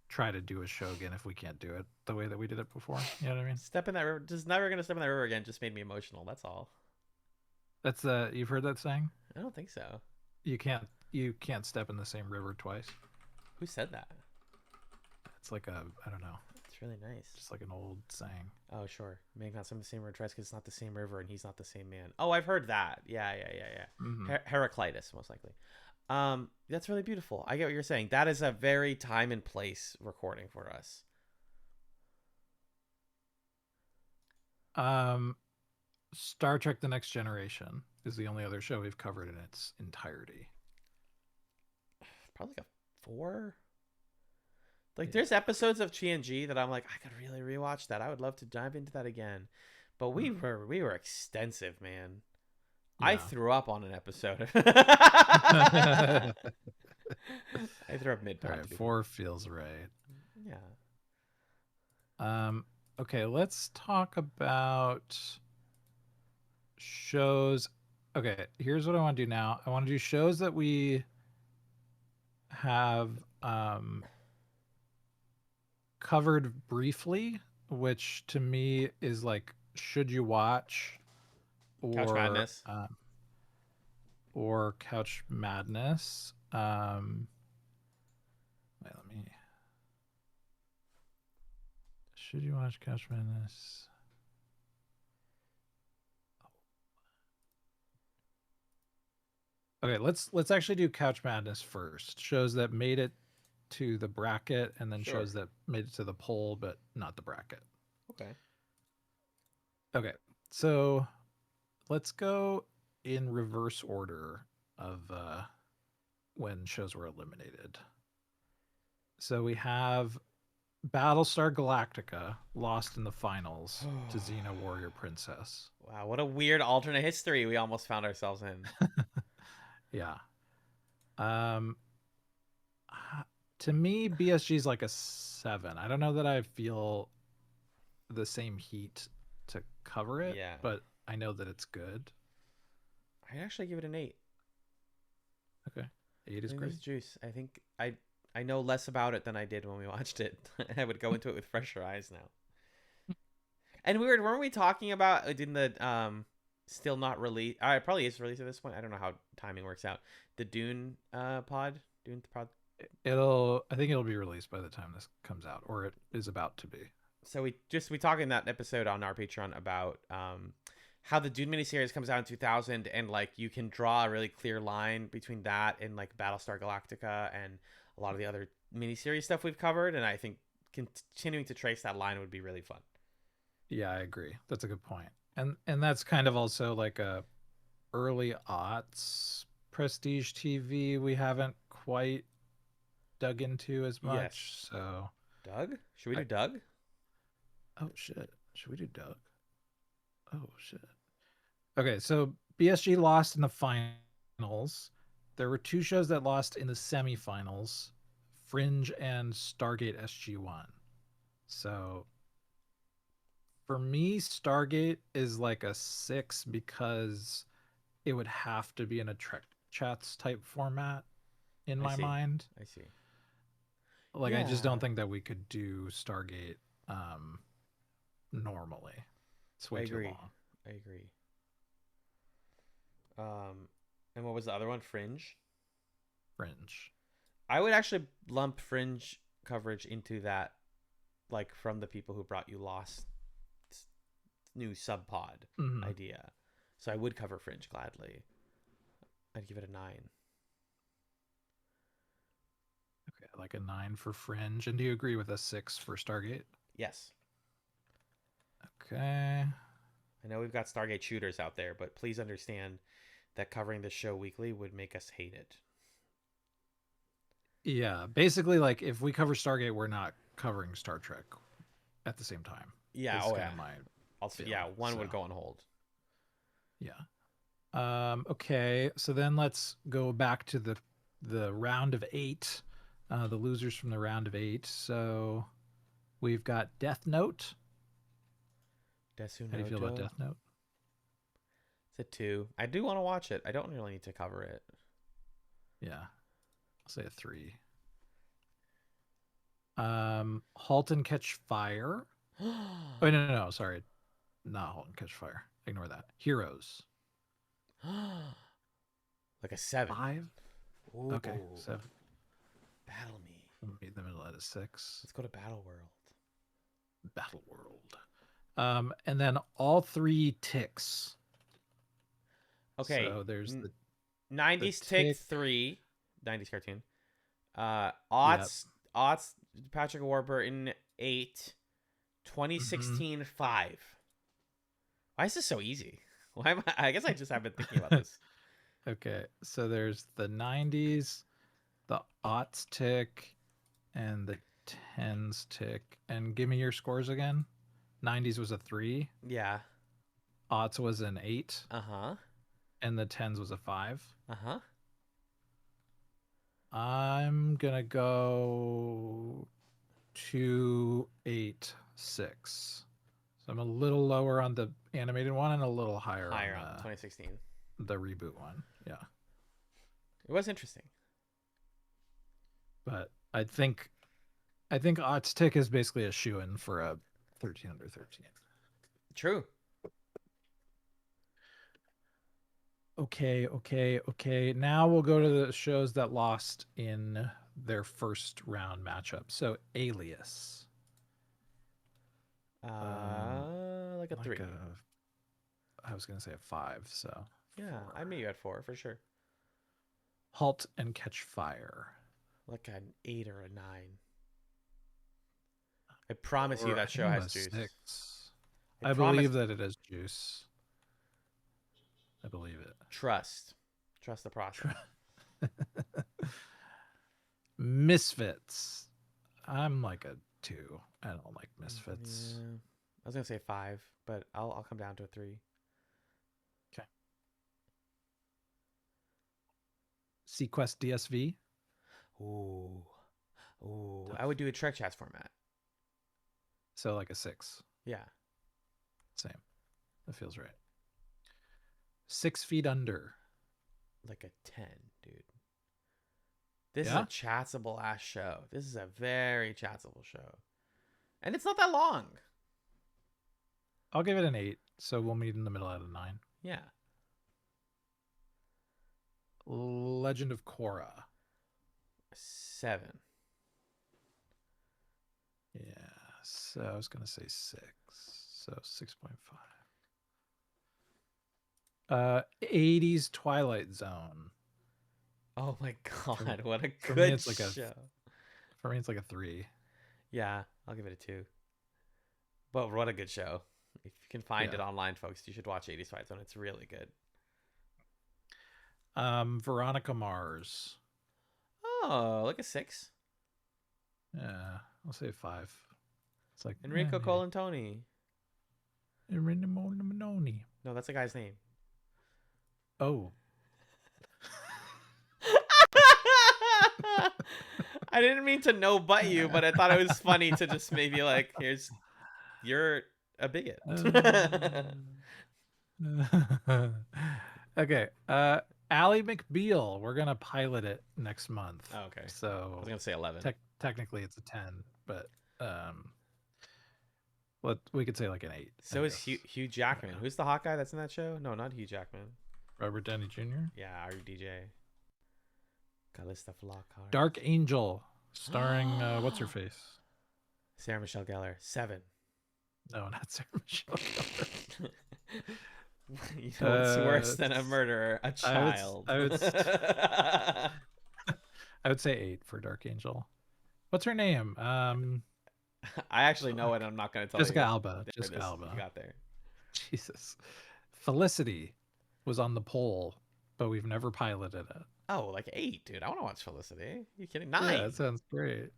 try to do a show again if we can't do it the way that we did it before. You know what I mean? Step in that river. Just never gonna step in that river again. Just made me emotional. That's all. That's you've heard that saying? I don't think so. You can't step in the same river twice. Who said that? It's like a I don't know, It's really nice. just like an old saying. Oh, sure. Make not some of the same river twice because it's not the same river and he's not the same man. Oh, I've heard that. Yeah. Mm-hmm. Heraclitus, most likely. That's really beautiful. I get what you're saying. That is a very time and place recording for us. Star Trek: The Next Generation is the only other show we've covered in its entirety. Probably like a 4. Like, there's episodes of TNG that I'm like, I could really rewatch that. I would love to dive into that again. But we were extensive, man. Yeah. I threw up on an episode. I threw up mid. All right, 4 feels right. Yeah. Okay, let's talk about shows. Okay, here's what I want to do now. I want to do shows that we have covered briefly, which to me is like should you watch, or Couch Madness, or Couch Madness. Wait, let me. Should you watch Couch Madness? Okay, let's actually do Couch Madness first. Shows that made it to the bracket, and then shows that made it to the poll, but not the bracket. Okay. Okay, so let's go in reverse order of when shows were eliminated. So we have Battlestar Galactica lost in the finals to Xena Warrior Princess. Wow, what a weird alternate history we almost found ourselves in. Yeah. To me, BSG is like a 7. I don't know that I feel the same heat to cover it, but I know that it's good. I'd actually give it an 8. Okay. 8 is great. Juice. I think I know less about it than I did when we watched it. I would go into it with fresher eyes now. And weren't we talking about in the still not released? It probably is released at this point. I don't know how timing works out. The Dune pod. I think it'll be released by the time this comes out, or it is about to be. So we talked in that episode on our Patreon about how the Dune miniseries comes out in 2000, and like you can draw a really clear line between that and like Battlestar Galactica and a lot of the other miniseries stuff we've covered, and I think continuing to trace that line would be really fun. Yeah, I agree. That's a good point. And that's kind of also like a early aughts prestige TV we haven't quite dug into as much. Yes. So Doug? Should we do Doug? Oh shit. Should we do Doug? Oh shit. Okay, so BSG lost in the finals. There were 2 shows that lost in the semifinals, Fringe and Stargate SG-1. So for me, Stargate is like a 6 because it would have to be in a Chats type format in my mind. I see. Like, I just don't think that we could do Stargate normally. It's way too long. I agree. And what was the other one? Fringe? Fringe. I would actually lump Fringe coverage into that, like, from the people who brought you Lost new sub pod idea. So I would cover Fringe gladly. I'd give it a 9. Okay, like a 9 for Fringe. And do you agree with a 6 for Stargate? Yes. Okay. I know we've got Stargate shooters out there, but please understand that covering the show weekly would make us hate it. Yeah, basically, like if we cover Stargate, we're not covering Star Trek at the same time. Yeah. It's Oh kind yeah. of my Also, feeling. yeah, one So, would go on hold. yeah. Okay, so then let's go back to the round of 8. The losers from the round of 8. So we've got Death Note. Desu How do you feel about Noto. Death Note? It's a 2. I do want to watch it. I don't really need to cover it. Yeah, I'll say a 3. Halt and Catch Fire. Oh no, sorry, not Halt and Catch Fire. Ignore that. Heroes. Like a 7. 5. Ooh. Okay, 7. Battle me. We'll meet in the middle at a 6. Let's go to Battle World. Battle World. And then all 3 ticks. Okay. So there's the 90s Tick 3. 90s cartoon. Aughts Patrick Warburton 8. 2016 5. Why is this so easy? Why am I guess I just have been thinking about this. Okay, so there's the 90s, the aughts tick, and the 10s tick. And give me your scores again. 90s was a 3. Yeah. Aughts was an 8. Uh-huh. And the 10s was a 5. Uh-huh. I'm gonna go 2, 8, 6. So I'm a little lower on the animated one and a little higher on on 2016. The reboot one. Yeah. It was interesting. But I think Aughts Tick is basically a shoe-in for a 13 under 13. True. Okay. Now we'll go to the shows that lost in their first round matchup. So Alias. Like a 3. I was gonna say a 5. So yeah, 4. I meet you at 4 for sure. Halt and Catch Fire. Like an 8 or a 9. I promise you that show has juice. 6. I believe that it has juice. I believe it. Trust the process. Misfits. I'm like a 2. I don't like Misfits. Yeah. I was gonna say 5, but I'll come down to a 3. Okay. Sequest DSV. Ooh. I would do a Trek Chats format. So like a 6. Yeah. Same. That feels right. 6 Feet Under. Like a 10, dude. This is a chatsable ass show. This is a very chatsable show. And it's not that long. I'll give it an 8. So we'll meet in the middle at a 9. Yeah. Legend of Korra. 7. Yeah. So I was going to say 6. So 6.5. 80s Twilight Zone. Oh my god, what a for good me, it's like show. For me, it's like a 3. Yeah, I'll give it a 2. But what a good show. If you can find it online, folks, you should watch 80s Twilight Zone. It's really good. Veronica Mars. Oh, like a 6. Yeah, I'll say 5. It's like Enrico Colantoni. Manoni. No, that's a guy's name. Oh. I didn't mean to no butt you, but I thought it was funny to just maybe like, you're a bigot. Okay. Ally McBeal. We're gonna pilot it next month. Oh, okay. So I was gonna say 11. Technically, it's a 10, but we could say like an 8. So is Hugh Jackman. Who's the hot guy that's in that show? No, not Hugh Jackman. Robert Downey Jr. Yeah, RDJ. Callista Flockhart. Dark Angel, starring what's her face? Sarah Michelle Gellar. 7. No, not Sarah Michelle Gellar. You know what's worse than a murderer? A child. I would say 8 for Dark Angel. What's her name? I actually know it. I'm not going to tell Jessica you. Alba. Jessica Alba. You got there. Jesus. Felicity was on the poll. but we've never piloted it. Oh, like 8, dude. I want to watch Felicity. You kidding? Yeah, 9. it sounds great.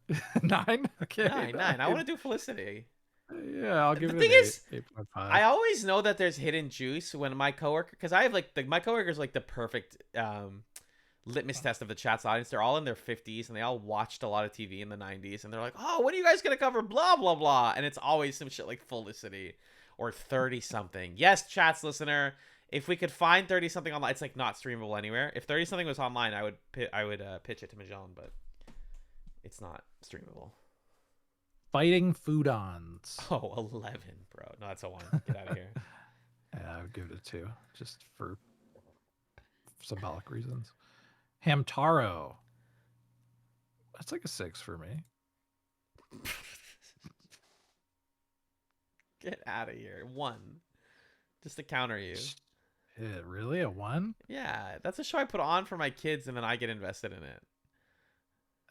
9? Okay, 9. I want to do Felicity. Yeah, I'll give The it thing an 8, is, 8.5. I always know that there's hidden juice when my coworker, because I have like my coworkers like the perfect litmus test of the Chatz audience. They're all in their 50s and they all watched a lot of TV in the 90s, and they're like, "Oh, when are you guys gonna cover blah blah blah?" And it's always some shit like Felicity or 30 something. Yes, Chatz listener, if we could find 30 something online, it's like not streamable anywhere. If 30 something was online, I would pitch it to Magellan, but it's not streamable. Fighting Foodons. Oh, 11, bro. No, that's a 1. Get out of here. Yeah, I would give it a 2, just for symbolic reasons. Hamtaro. That's like a 6 for me. Get out of here. 1. Just to counter you. Shit, really? A 1? Yeah, that's a show I put on for my kids and then I get invested in it.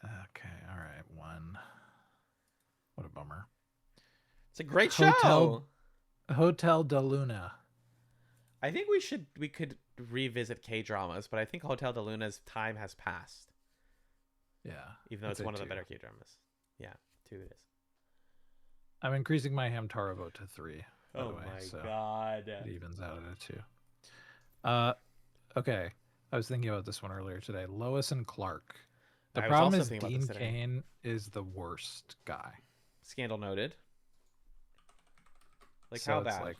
Okay, all right, 1. What a bummer. It's a great show. Hotel de Luna. I think we could revisit K-dramas, but I think Hotel de Luna's time has passed. Yeah. Even though it's one of the better K-dramas. Yeah, 2 it is. I'm increasing my Hamtaro vote to 3. By Oh the way, my so god. it evens out at a 2. Okay. I was thinking about this one earlier today. Lois and Clark. The problem is Dean Cain is the worst guy. Scandal noted. Like, so how bad? Like,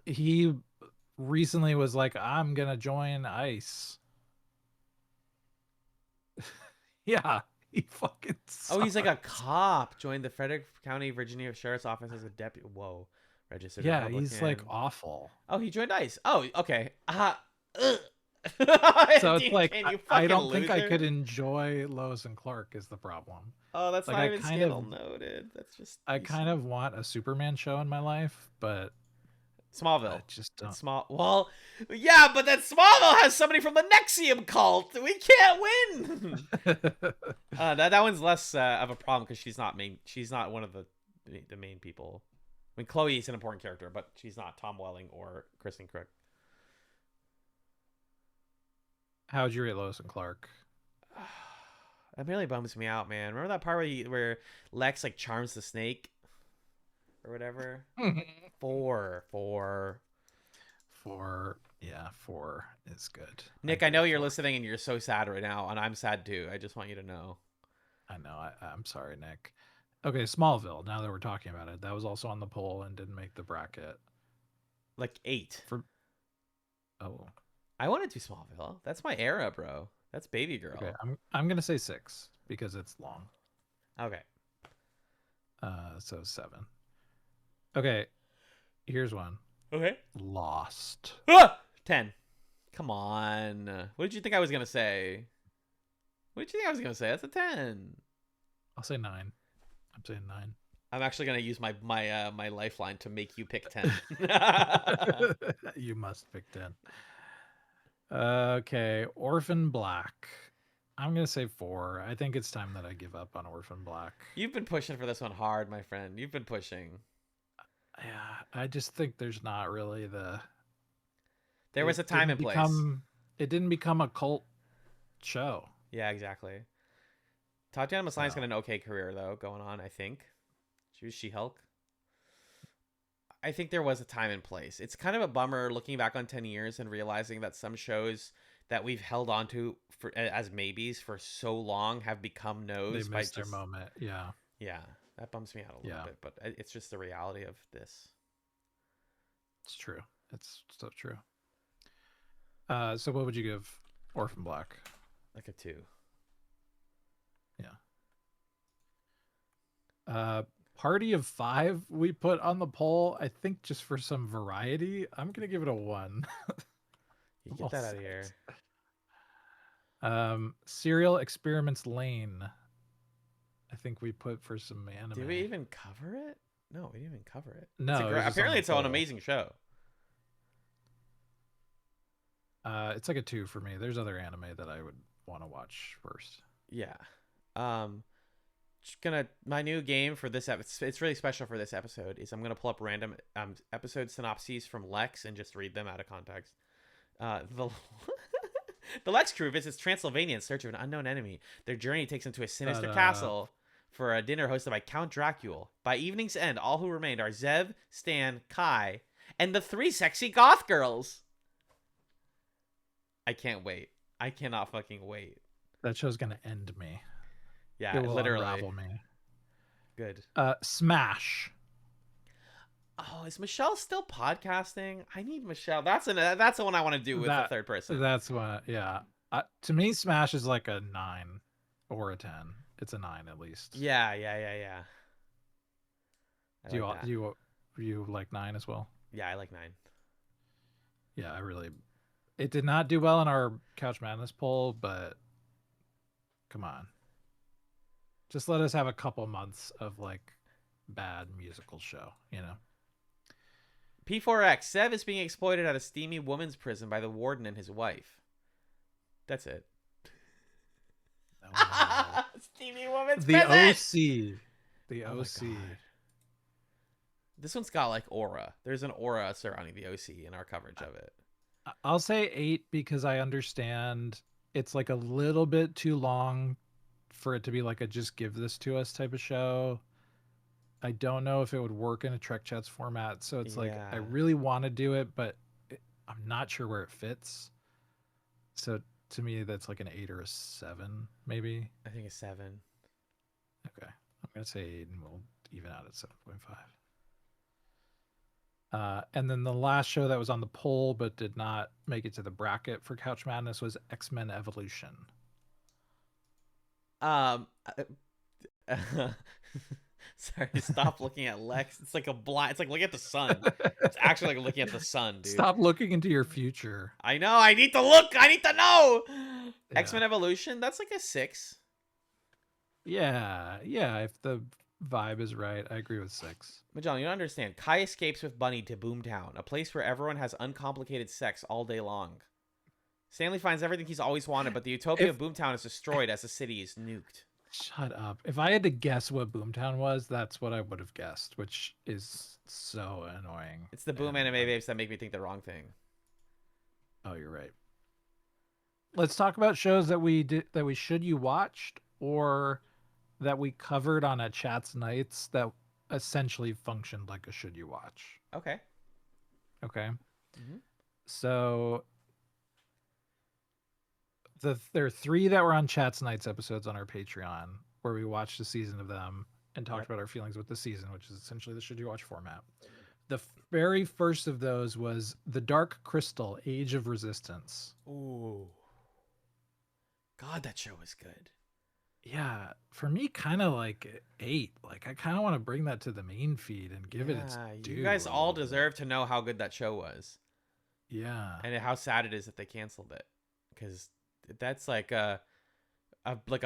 he recently was like, I'm gonna join ICE. Yeah, he fucking sucks. Oh, he's like a cop. Joined the Frederick County, Virginia Sheriff's Office as a deputy. Whoa. Registered Republican. He's like awful. Oh, he joined ICE. Oh, okay. So it's like, I don't think I could enjoy Lois and Clark is the problem. Oh, that's like, not even scandal noted. That's just... I kind of want a Superman show in my life, but... Smallville. I just don't. Well, yeah, but that Smallville has somebody from the Nexium cult. We can't win. That one's less of a problem because she's not main. She's not one of the main people. I mean, Chloe is an important character, but she's not Tom Welling or Kristen Crook. How would you rate Lois and Clark? That really bums me out, man. Remember that part where Lex like charms the snake or whatever? 4. Yeah, 4 is good. Nick, I know you're listening and you're so sad right now, and I'm sad too. I just want you to know. I know. I'm sorry, Nick. Okay, Smallville. Now that we're talking about it, that was also on the poll and didn't make the bracket. Like 8. Oh. I want to do Smallville. That's my era, bro. That's Baby Girl. Okay, I'm gonna say 6 because it's long. Okay. So 7. Okay, here's one. Okay. Lost. 10. Come on. What did you think I was gonna say? What did you think I was gonna say? That's a 10. I'll say 9. I'm saying 9. I'm actually gonna use my lifeline to make you pick 10. You must pick 10. Okay, Orphan Black. I'm gonna say 4. I think it's time that I give up on Orphan Black. You've been pushing for this one hard, my friend. You've been pushing. Yeah, I just think there's not really the... There was a time and place. It didn't become a cult show. Yeah, exactly. Tatiana Maslany's got an okay career, though, going on, I think. She was She-Hulk. I think there was a time and place. It's kind of a bummer looking back on 10 years and realizing that some shows that we've held on to as maybes for so long have become no's. They missed their moment, yeah. Yeah, that bums me out a little bit, but it's just the reality of this. It's true. It's so true. So what would you give Orphan Black? Like a 2. Yeah. Party of 5 we put on the poll, I think just for some variety. I'm going to give it a 1. You get that out of here. Serial Experiments Lane. I think we put for some anime. Did we even cover it? No, we didn't even cover it. No. Apparently it's an amazing show. It's like a 2 for me. There's other anime that I would want to watch first. Yeah. My new game for this episode, it's really special for this episode, is I'm gonna pull up random episode synopses from Lex and just read them out of context. The the Lex crew visits Transylvania in search of an unknown enemy. Their journey takes them to a sinister castle for a dinner hosted by Count Dracula. By evening's end, all who remained are Zev, Stan, Kai, and the 3 sexy goth girls. I can't wait. I cannot fucking wait. That show's gonna end me. Yeah, It will literally. unravel me. Good. Smash. Oh, is Michelle still podcasting? I need Michelle. That's the one I want to do with the third person. That's what. Yeah. To me, Smash is like a 9 or a 10. It's a 9 at least. Yeah. Do you like 9 as well? Yeah, I like 9. Yeah, it did not do well in our Couch Madness poll, but come on. Just let us have a couple months of like bad musical show, you know? P4X. Sev is being exploited at a steamy woman's prison by the warden and his wife. That's it. Oh, Steamy woman's the prison! OC. The OC. This one's got like aura. There's an aura surrounding the OC in our coverage of it. I'll say 8 because I understand it's like a little bit too long for it to be like a just give this to us type of show. I don't know if it would work in a Trek Chats format. So it's like, I really want to do it, but I'm not sure where it fits. So to me, that's like an 8 or a 7, maybe. I think a 7. Okay. I'm going to say 8 and we'll even out at 7.5. And then the last show that was on the poll but did not make it to the bracket for Couch Madness was X-Men Evolution. Sorry, stop looking at Lex. It's like it's like looking at the sun. It's actually like looking at the sun, dude. Stop looking into your future. I know. I need to look. I need to know. Yeah. X-Men Evolution. That's like a 6. Yeah. If the vibe is right, I agree with 6. Magellan, you don't understand. Kai escapes with Bunny to Boomtown, a place where everyone has uncomplicated sex all day long. Stanley finds everything he's always wanted, but the utopia of Boomtown is destroyed as the city is nuked. Shut up. If I had to guess what Boomtown was, that's what I would have guessed, which is so annoying. It's the Boom anime babes that make me think the wrong thing. Oh, you're right. Let's talk about shows that we should you watched or that we covered on a Chatz Nights that essentially functioned like a should you watch. Okay. Mm-hmm. So there are 3 that were on Chatz Nights episodes on our Patreon where we watched a season of them and talked about our feelings with the season, which is essentially the should you watch format. The very first of those was The Dark Crystal: Age of Resistance. Ooh. God, that show was good. Yeah, for me, kind of like 8. Like, I kind of want to bring that to the main feed and give it its due. You guys all deserve to know how good that show was. Yeah. And how sad it is that they canceled it. Because that's like a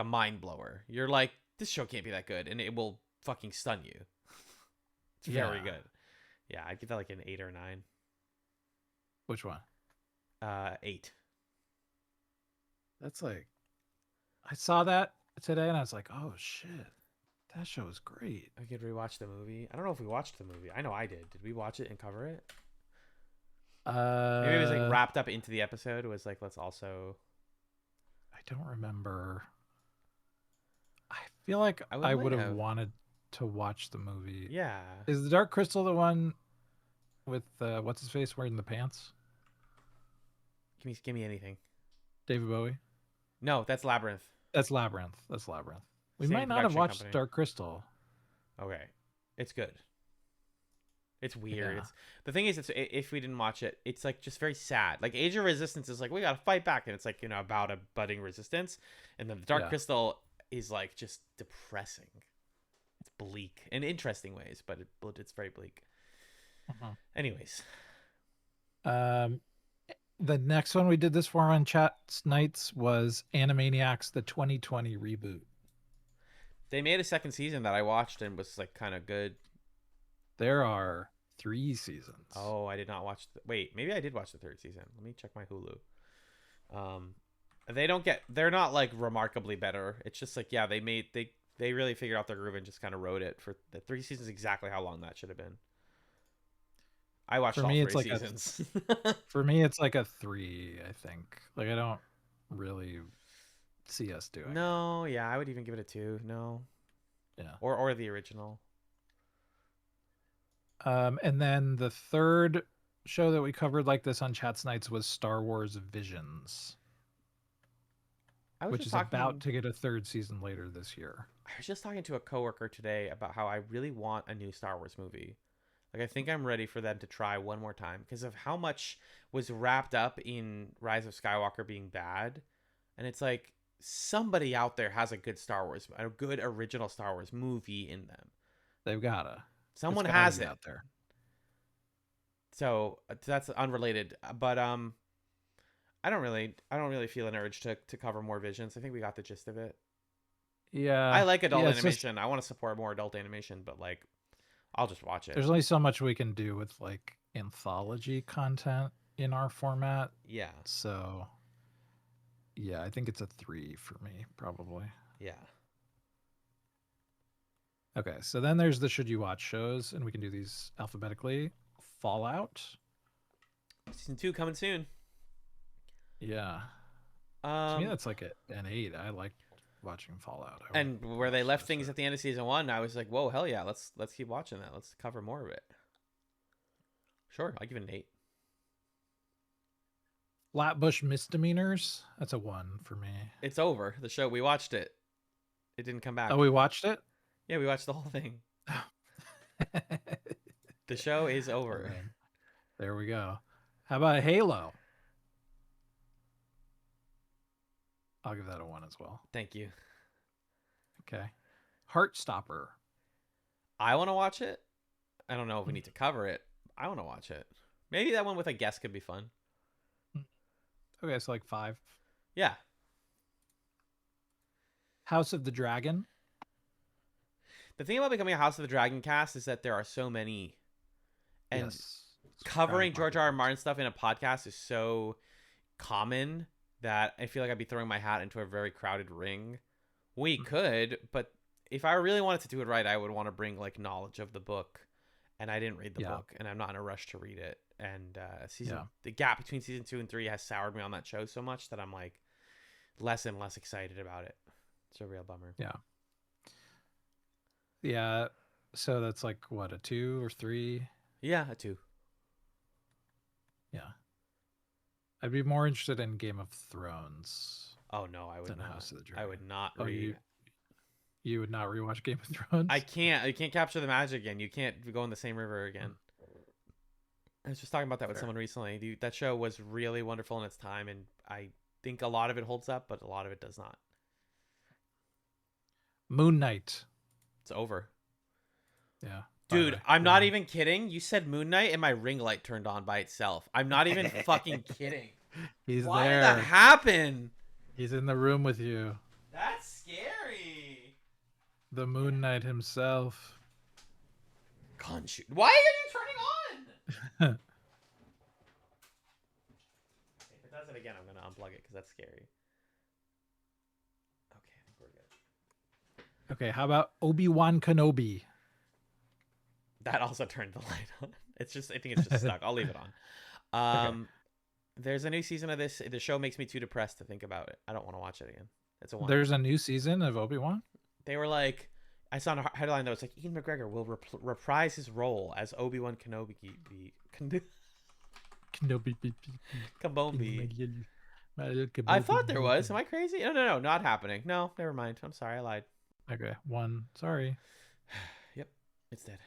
mind blower. You're like, this show can't be that good. And it will fucking stun you. It's very good. Yeah, I'd give that like an 8 or 9. Which one? 8. That's like, I saw that today and I was like, oh shit, that show is great. I could rewatch the movie. I don't know if we watched the movie. I know I did. Did we watch it and cover it? Maybe it was like wrapped up into the episode. It was like, let's also. I don't remember. I feel like I would have wanted to watch the movie. Yeah. Is The Dark Crystal the one with what's his face wearing the pants? Give me anything. David Bowie? No, that's Labyrinth. That's Labyrinth. We might not have watched Dark Crystal. Okay. It's good. It's weird. Yeah. The thing is, if we didn't watch it, it's like just very sad. Like Age of Resistance is like, we got to fight back. And it's like, about a budding resistance. And then the Dark Crystal is like just depressing. It's bleak in interesting ways, but it's very bleak. Anyways. The next one we did this for on Chatz Nights was Animaniacs, the 2020 reboot. They made a second season that I watched and was like kind of good. There are 3 seasons. Oh, I did not watch. Wait, maybe I did watch the 3rd season. Let me check my Hulu. They're not like remarkably better. It's just like, yeah, they really figured out their groove and just kind of wrote it for the 3 seasons exactly how long that should have been. I watched For all me, three it's like a seasons. for me it's like a 3. I think. Like I don't really see us doing it. No, yeah, I would even give it a 2. No, Yeah. or the original. And then the third show that we covered like this on Chats Nights was Star Wars Visions, I was which just is about talking. to get a third season later this year. I was just talking to a coworker today about how I really want a new Star Wars movie. Like I think I'm ready for them to try one more time because of how much was wrapped up in Rise of Skywalker being bad. And it's like somebody out there has a good original Star Wars movie in them. They've gotta. It's Someone gotta has be it. out there. So that's unrelated, but I don't really feel an urge to cover more Visions. I think we got the gist of it. I Yeah. like adult Yeah, it's just animation. I want to support more adult animation, but like I'll just watch it. there's only so much we can do with like anthology content in our format. Yeah. So yeah, I think it's a 3 for me, probably. Yeah. Okay, so then there's the should you watch shows, and we can do these alphabetically. Fallout. Season 2 coming soon. Yeah. To me, Um that's like an 8. I like watching Fallout. I would and where they watch left this things at the end of season 1, I was like, "Whoa, hell yeah, let's keep watching that. Let's cover more of it." Sure, I'll give it an 8. Flatbush Misdemeanors. That's a 1 for me. It's over. The show, we watched it. It didn't come back. Oh, we watched it? Yeah, we watched the whole thing. The show is over. Well, there we go. How about Halo? I'll give that a 1 as well. Thank you. Okay. Heartstopper. I want to watch it. I don't know if we need to cover it. I want to watch it. Maybe that one with a guest could be fun. Okay, so like 5. Yeah. House of the Dragon. The thing about becoming a House of the Dragon cast is that there are so many, and Yes. covering George R. R. Martin stuff in a podcast is so common that I feel like I'd be throwing my hat into a very crowded ring. We could, but if I really wanted to do it right, I would want to bring like knowledge of the book, and I didn't read the book, and I'm not in a rush to read it. And the gap between season 2 and 3 has soured me on that show so much that I'm like less and less excited about it. It's a real bummer. Yeah. Yeah. So that's like what, a 2 or 3? Yeah, a 2. Yeah. I'd be more interested in Game of Thrones. Oh no, I would than not. House of the Dragon. I would not Oh, read. you would not rewatch Game of Thrones? I can't. You can't capture the magic again. You can't go in the same river again. I was just talking about that with someone recently. That show was really wonderful in its time, and I think a lot of it holds up, but a lot of it does not. Moon Knight. It's over. Yeah. Dude, I'm not even kidding. You said Moon Knight, and my ring light turned on by itself. I'm not even fucking kidding. He's Why there. did that happen? He's in the room with you. That's scary. The Moon Knight himself. Gunshot. Why are you turning on? If it does it again, I'm gonna unplug it because that's scary. Okay, I think we're good. Okay, how about Obi-Wan Kenobi? That also turned the light on. I think it's just stuck. I'll leave it on. Okay. There's a new season of this. The show makes me too depressed to think about it. I don't want to watch it again. It's a 1. There's a new season of Obi-Wan? They were like, I saw a headline that was like, Ian McGregor will reprise his role as Obi-Wan Kenobi. Kenobi. I thought there was. Am I crazy? No, not happening. No, never mind. I'm sorry, I lied. Okay, 1. Sorry. Yep, it's dead.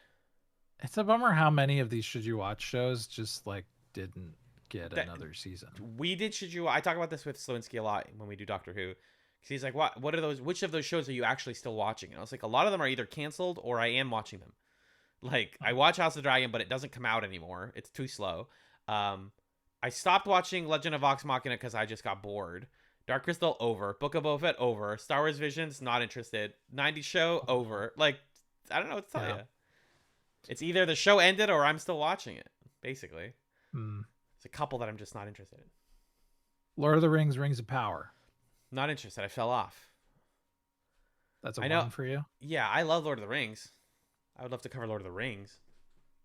It's a bummer how many of these should you watch shows just like didn't get another season. We did I talk about this with Slowinski a lot when we do Doctor Who. Because he's like, what are those? Which of those shows are you actually still watching? And I was like, a lot of them are either canceled or I am watching them. Like, I watch House of the Dragon, but it doesn't come out anymore. It's too slow. I stopped watching Legend of Vox Machina because I just got bored. Dark Crystal, over. Book of Boba Fett, over. Star Wars Visions, not interested. 90s Show, over. Like, I don't know what to tell you. It's either the show ended or I'm still watching it, basically. It's a couple that I'm just not interested in. Lord of the Rings, Rings of Power. Not interested. I fell off. That's a 1 for you? Yeah, I love Lord of the Rings. I would love to cover Lord of the Rings.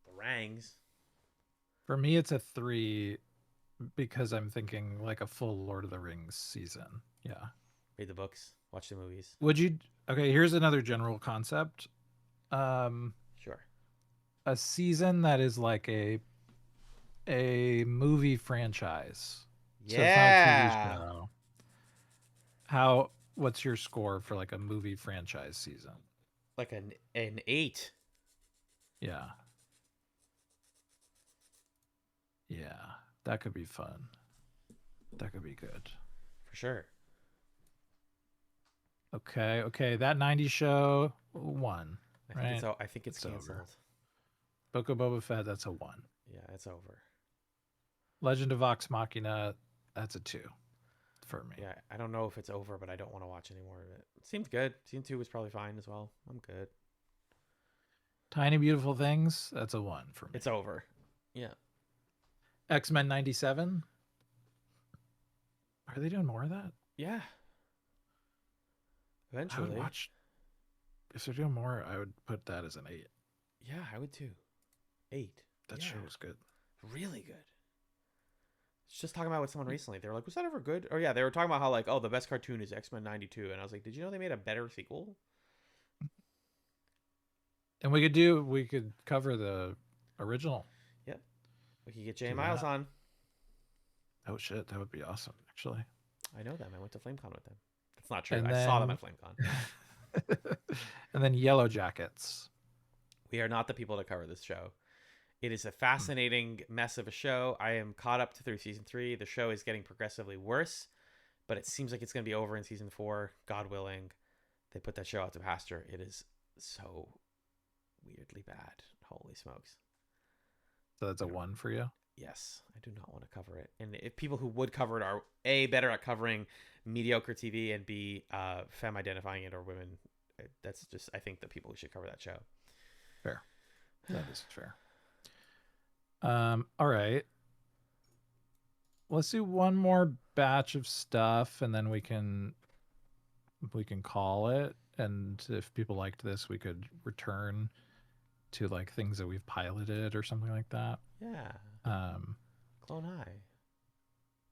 The Rangs. For me, it's a 3 because I'm thinking like a full Lord of the Rings season. Yeah. Read the books, watch the movies. Would you? Okay, here's another general concept. Um, Sure. a season that is like a movie franchise. So it's not a TV Yeah. show. How? What's your score for like a movie franchise season? Like an 8. Yeah. Yeah. That could be fun. That could be good. For sure. Okay. Okay. That 90s show, 1. Right? I think it's canceled. Over. Book of Boba Fett, that's a 1. Yeah, it's over. Legend of Vox Machina, that's a 2 for me. Yeah, I don't know if it's over, but I don't want to watch any more of it. It seemed good. Season 2 was probably fine as well. I'm good. Tiny Beautiful Things, that's a 1 for me. It's over. Yeah. X-Men 97. Are they doing more of that? Yeah. Eventually. I would watch. If they're doing more, I would put that as an 8. Yeah, I would too. 8. That show was good. Really good. I was just talking about with someone recently. They were like, was that ever good? Or yeah, they were talking about how like, oh, the best cartoon is X-Men 92. And I was like, did you know they made a better sequel? And we could cover the original. Yep. We could get Jay Miles on. Oh shit, that would be awesome, actually. I know them. I went to FlameCon with them. That's not true. I saw them at FlameCon. And then Yellow Jackets. We are not the people to cover this show. It is a fascinating mess of a show. I am caught up through season 3. The show is getting progressively worse, but it seems like it's going to be over in season 4, God willing. They put that show out to pasture. It is so weirdly bad. Holy smokes. So that's a 1 for you? Yes, I do not want to cover it. And if people who would cover it are A, better at covering mediocre TV, and B, femme identifying it or women, that's just, I think, the people who should cover that show. Fair. That is fair. All right. Let's do one more batch of stuff and then we can call it. And if people liked this, we could return to like things that we've piloted or something like that. Yeah. Clone High.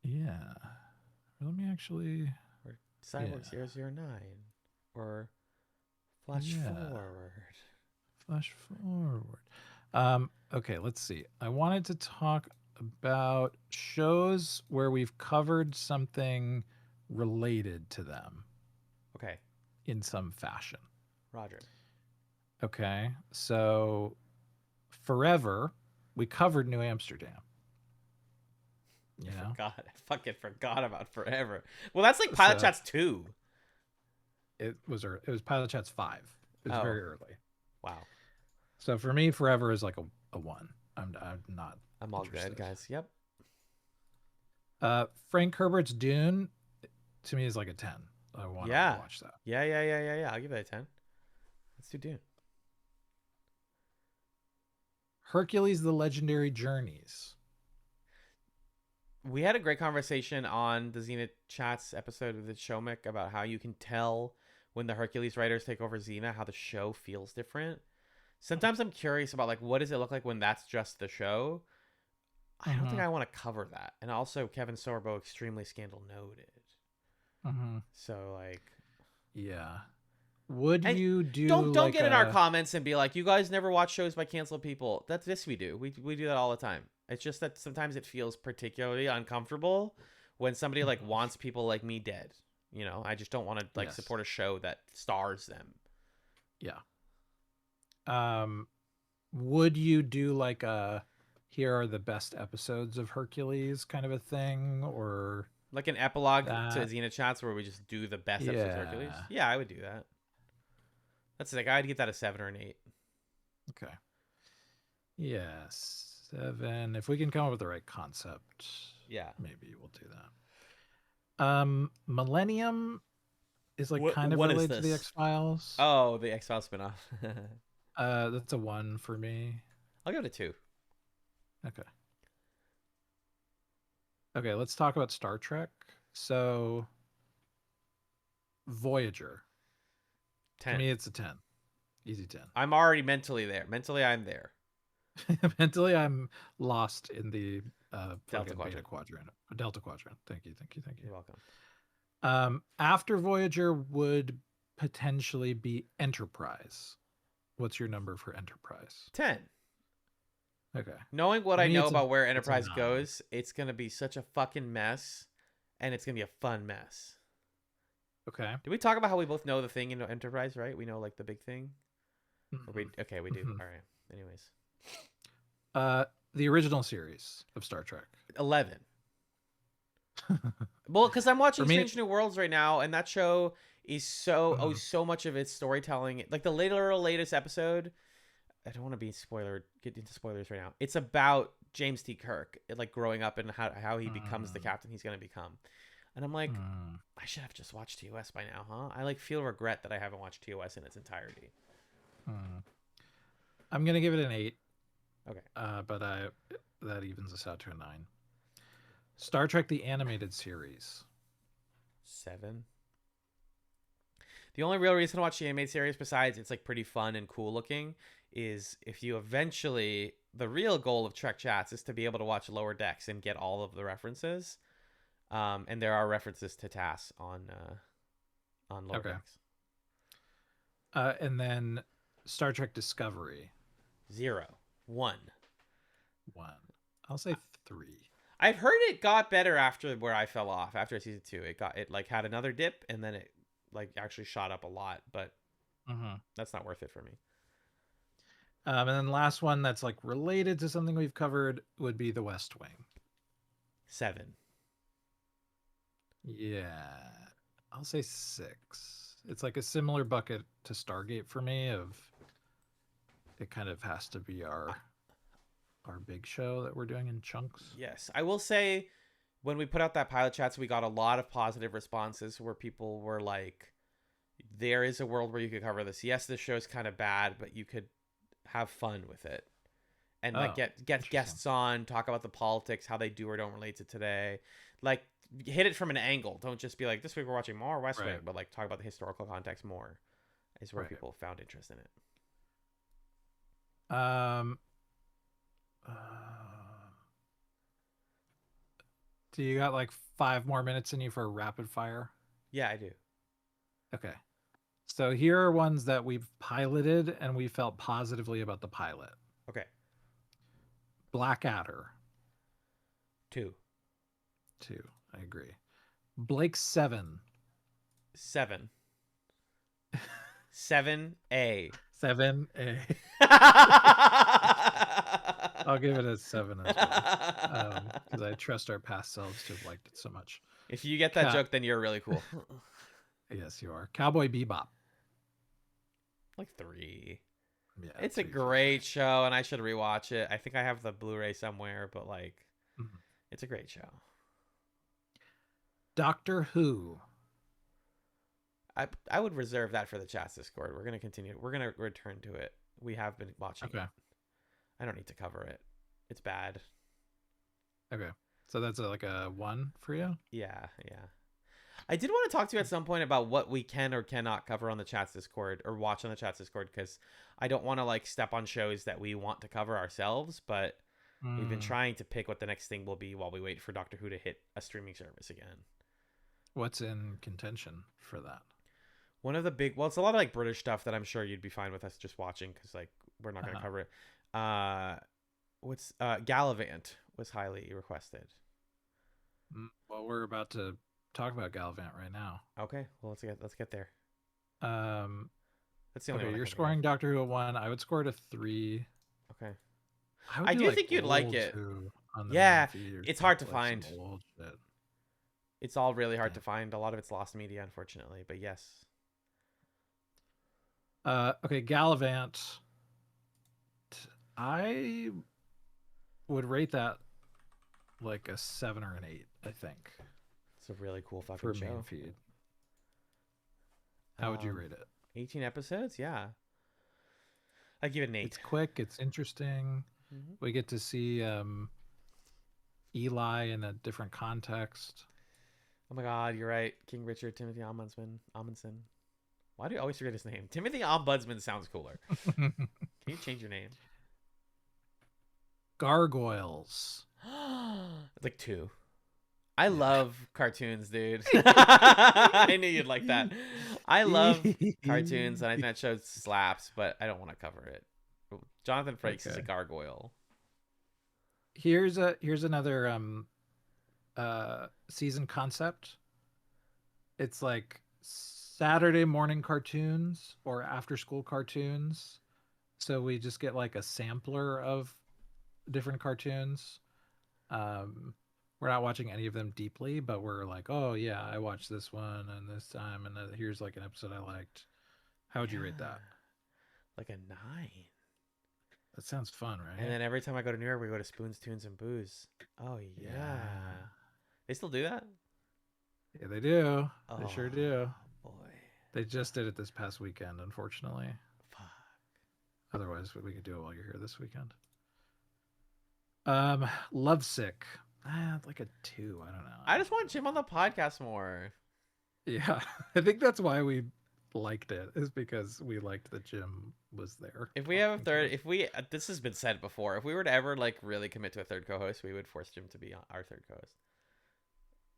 Yeah. Let me actually. Or Cyborg 009. Or Flash Forward. Flash Forward. Okay, let's see. I wanted to talk about shows where we've covered something related to them. Okay. In some fashion. Roger. Okay, so Forever, we covered New Amsterdam. You know? I fucking forgot about Forever. Well, that's like Pilot Chats 2. It was Pilot Chats 5. It was very early. Wow. So for me, Forever is like a 1. I'm not. I'm all good, guys. Yep. Frank Herbert's Dune, to me, is like a 10. I want to watch that. Yeah. I'll give it a 10. Let's do Dune. Hercules: The Legendary Journeys. We had a great conversation on the XenaChatz episode of the show, Mick, about how you can tell when the Hercules writers take over Xena, how the show feels different. Sometimes I'm curious about like, what does it look like when that's just the show? I don't think I want to cover that. And also Kevin Sorbo, extremely scandal noted. So like, yeah. Would you do? Don't get in our comments and be like, you guys never watch shows by canceled people. That's this we do. We do that all the time. It's just that sometimes it feels particularly uncomfortable when somebody like wants people like me dead. You know, I just don't want to like support a show that stars them. Yeah. Would you do like a here are the best episodes of Hercules kind of a thing, or like an epilogue to XenaChatz where we just do the best episodes of Hercules? Yeah, I would do that. That's like I'd give that a 7 or an 8. Okay. Yeah, 7. If we can come up with the right concept, maybe we'll do that. Millennium is like kind of related to the X-Files. Oh, the X-Files spinoff. That's a 1 for me. I'll give it a 2. Okay, let's talk about Star Trek. So Voyager. 10. To me, it's a 10. Easy 10. I'm already mentally there. Mentally, I'm there. Mentally, I'm lost in the Delta fucking beta quadrant. quadrant, Delta quadrant. Thank you. You're welcome. After Voyager would potentially be Enterprise. What's your number for Enterprise? 10. Okay. Knowing what For I me, know it's about where a Enterprise 9. goes, it's gonna be such a fucking mess, and it's gonna be a fun mess. Okay. Did we talk about how we both know the thing in Enterprise, right? We know like the big thing. Or we Mhm. okay, we do. Mhm. All right. Anyways, The original series of Star Trek. 11. Well, because I'm For watching me, Strange New Worlds right now, and that show is mhm. so much of its storytelling. Like the latest episode. I don't want to get into spoilers right now. It's about James T. Kirk, like growing up and how he becomes the Mm, captain he's gonna become. And I'm like, mm, I should have just watched TOS by now, huh? I like feel regret that I haven't watched TOS in its entirety. mm. I'm gonna give it an 8, Okay. but that evens us out to a 9. Star Trek: The Animated Series. 7. The only real reason to watch the animated series, besides it's like pretty fun and cool looking, is if you eventually the real goal of Trek Chats is to be able to watch Lower Decks and get all of the references. And there are references to TAS on Lower Okay. Decks. And then Star Trek Discovery. 0, 1. 1. I'll say 3. I've heard it got better after where I fell off after season 2. It like had another dip and then it like actually shot up a lot, but Mm-hmm. that's not worth it for me. And then the last one that's like related to something we've covered would be The West Wing. 7. Yeah, I'll say 6. It's like a similar bucket to Stargate for me. Of it kind of has to be our big show that we're doing in chunks. Yes, I will say when we put out that pilot chats, we got a lot of positive responses where people were like, there is a world where you could cover this. Yes, this show's kind of bad, but you could have fun with it. And like Oh, get interesting. guests on, talk about the politics, how they do or don't relate to today. Like hit it from an angle. Don't just be like, this week we're watching more West Wing, Right, but like talk about the historical context more is where right. people found interest in it. Um, uh, do you got like 5 more minutes in you for a rapid fire? Yeah, I do. Okay. So here are ones that we've piloted and we felt positively about the pilot. Okay. Blackadder. 2. 2. I agree. Blake 7. 7. 7A. 7A. I'll give it a 7 as well. Because I trust our past selves to have liked it so much. If you get that joke, then you're really cool. Yes, you are. Cowboy Bebop. Like 3. Yeah, It's a 3 for great show, and I should rewatch it. I think I have the Blu-ray somewhere, but like, sure. Mhm. it's a great show. Doctor Who. I would reserve that for the Chatz Discord. We're gonna continue. We're gonna return to it. We have been watching Okay. it. I don't need to cover it. It's bad. Okay. So that's like a 1 for you? Yeah, yeah. I did want to talk to you at some point about what we can or cannot cover on the Chatz Discord or watch on the Chatz Discord, because I don't want to like step on shows that we want to cover ourselves, but we've been Mm. trying to pick what the next thing will be while we wait for Doctor Who to hit a streaming service again. What's in contention for that? One of the well, it's a lot of like British stuff that I'm sure you'd be fine with us just watching because like we're not going to cover it. What's Gallivant was highly requested. Well, we're about to talk about Gallivant right now. Okay, well let's get there. Um, That's the only okay, one I you're can think scoring Doctor Who a 1. I would score it a 3. of. Okay, I would I do do like think you'd like old it. Who on the main Yeah, feed or it's something, hard to like find. some old shit. It's all really hard Yeah. to find. A lot of it's lost media, unfortunately. But yes. Okay, Gallivant. I would rate that like a 7 or an 8, I think, It's a really cool fucking for show. main feed. How would you rate it? 18 episodes? Yeah. I'd give it an 8. It's quick, it's interesting. Mm-hmm. We get to see Eli in a different context. Oh my god, you're right. King Richard, Timothy Amundsen. Why do you always forget his name? Timothy Ombudsman sounds cooler. Can you change your name? Gargoyles. Like 2. I Yeah. love cartoons, dude. I knew you'd like that. I love cartoons, and I think that show slaps, but I don't want to cover it. Jonathan Frakes is a Okay. gargoyle. Here's another season concept. It's like Saturday morning cartoons or after school cartoons. So we just get like a sampler of different cartoons. Um, we're not watching any of them deeply, but we're like, oh yeah, I watched this one and this time, and here's like an episode I liked. How would you rate Yeah, that? like a 9. That sounds fun, And right? then every time I go to New York, we go to Spoons, Tunes, and Booze. Oh yeah, Yeah, they still do that? yeah, they do. They sure Oh do. boy, They just did it this past weekend, unfortunately. fuck. Otherwise, we could do it while you're here this weekend. Lovesick. Like a 2. I don't know. I just want Jim on the podcast more. Yeah, I think that's why we liked it, is because we liked that Jim was there. If we have a third, if we this has been said before, if we were to ever like really commit to a third co-host, we would force Jim to be our third co-host.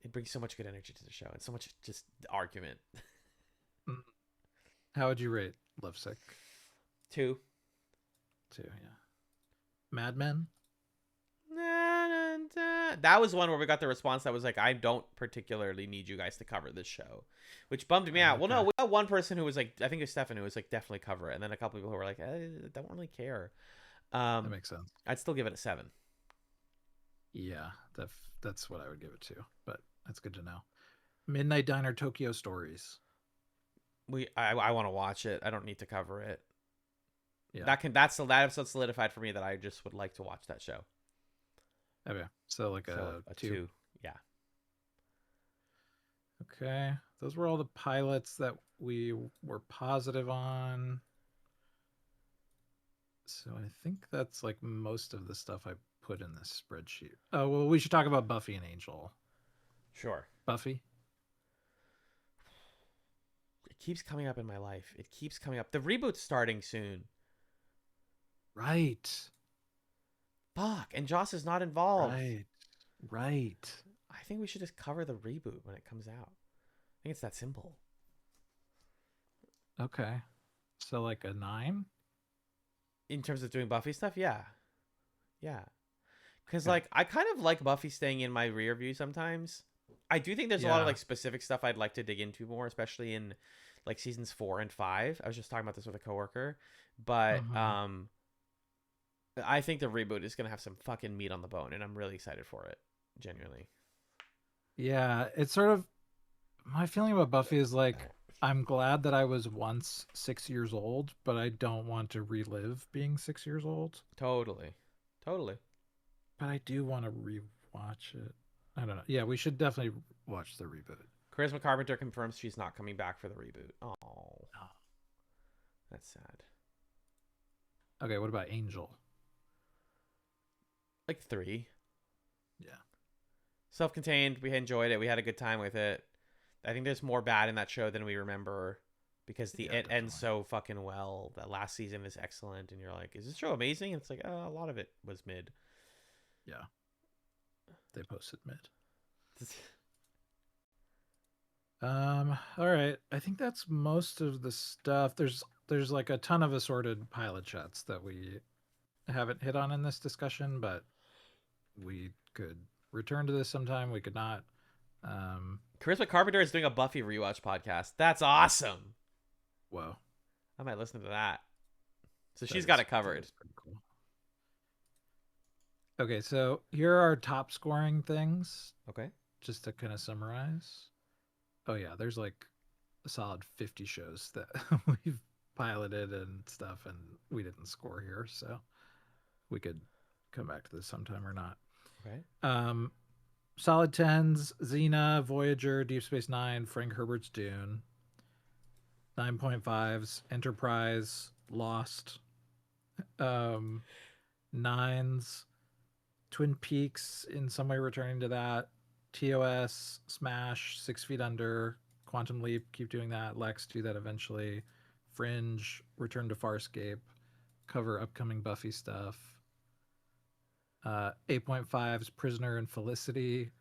It brings so much good energy to the show and so much just argument. How would you rate Lovesick? 2. 2, yeah. Mad Men? That was one where we got the response that was like, I don't particularly need you guys to cover this show, which bummed me out. Well, no, we got one person who was like, I think it was Stefan, who was like, definitely cover it. And then a couple people who were like, I don't really care. That makes sense. I'd still give it a 7. Yeah, that's what I would give it to, but that's good to know. Midnight Diner Tokyo Stories. I want to watch it. I don't need to cover it. Yeah. That episode solidified for me that I just would like to watch that show. Okay, so like a 2. Yeah. Okay, those were all the pilots that we were positive on. So I think that's like most of the stuff I put in this spreadsheet. Oh, well, we should talk about Buffy and Angel. Sure. Buffy? It keeps coming up in my life. It keeps coming up. The reboot's starting soon. Right. Fuck. And Joss is not involved. Right. I think we should just cover the reboot when it comes out. I think it's that simple. Okay. So like a 9? In terms of doing Buffy stuff, yeah. Yeah. Because, like, I kind of like Buffy staying in my rear view sometimes. I do think there's a lot of, like, specific stuff I'd like to dig into more, especially in, like, seasons 4 and 5. I was just talking about this with a coworker. But, I think the reboot is going to have some fucking meat on the bone, and I'm really excited for it. Genuinely. Yeah, it's sort of... My feeling about Buffy is, like, I'm glad that I was once 6 years old, but I don't want to relive being 6 years old. Totally. But I do want to rewatch it. I don't know. Yeah, we should definitely watch the reboot. Charisma Carpenter confirms she's not coming back for the reboot. Oh. That's sad. Okay, what about Angel? Like 3. Yeah. Self-contained. We enjoyed it. We had a good time with it. I think there's more bad in that show than we remember because it ends so fucking well. That last season is excellent, and you're like, is this show amazing? And it's like, a lot of it was mid. Yeah. They posted mid. All right. I think that's most of the stuff. There's like a ton of assorted pilot chats that we haven't hit on in this discussion, but we could return to this sometime. We could not. Charisma Carpenter is doing a Buffy rewatch podcast. That's awesome. Whoa. I might listen to that. So she's got it covered. Pretty cool. Okay, so here are our top scoring things. Okay. Just to kind of summarize. Oh yeah, there's like a solid 50 shows that we've piloted and stuff, and we didn't score here, so we could come back to this sometime or not. Okay. Solid 10s, Xena, Voyager, Deep Space Nine, Frank Herbert's Dune. 9.5s, Enterprise, Lost. 9s, Twin Peaks, in some way returning to that. TOS, Smash, 6 Feet Under, Quantum Leap, keep doing that. Lex, do that eventually. Fringe, Return to Farscape, cover upcoming Buffy stuff. 8.5's Prisoner and Felicity.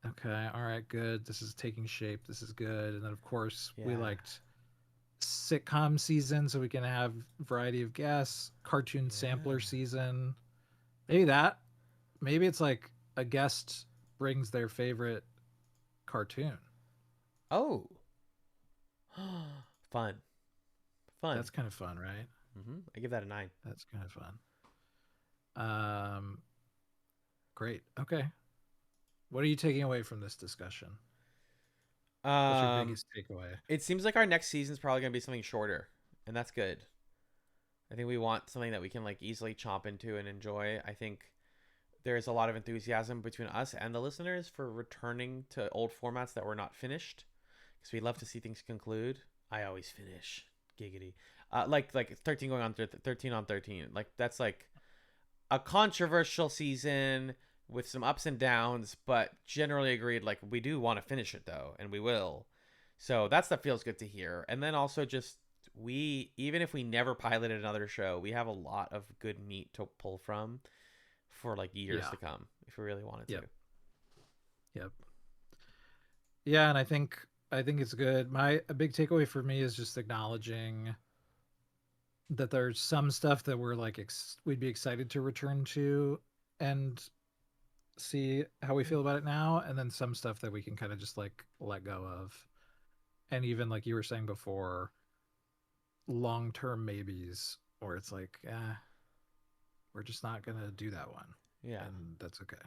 Okay, all right, good. This is taking shape. This is good. And then of course we Yeah. liked sitcom season, so we can have variety of guests. Cartoon Yeah. sampler season. Maybe that. Maybe it's like a guest brings their favorite cartoon. Oh. Fun. Fun. That's kind of fun, right? I give that a 9. That's kind of fun. Um, great. Okay. What are you taking away from this discussion? What's your Um, biggest takeaway? it seems like our next season's probably gonna be something shorter, and that's good. I think we want something that we can like easily chomp into and enjoy. I think there's a lot of enthusiasm between us and the listeners for returning to old formats that were not finished, because we love to see things conclude. I always finish, giggity. Like 13 going on 13 on 13. Like that's like a controversial season with some ups and downs, but generally agreed. Like we do want to finish it though, and we will. So that stuff feels good to hear. And then also just we even if we never piloted another show, we have a lot of good meat to pull from for like years Yeah. to come if we really wanted to. Yep. Yep. Yeah, and I think it's good. My a big takeaway for me is just acknowledging that there's some stuff that we're like we'd be excited to return to and see how we feel about it now, and then some stuff that we can kind of just like let go of. And even like you were saying before, long term maybes where it's like, we're just not gonna do that one, Yeah. and that's okay.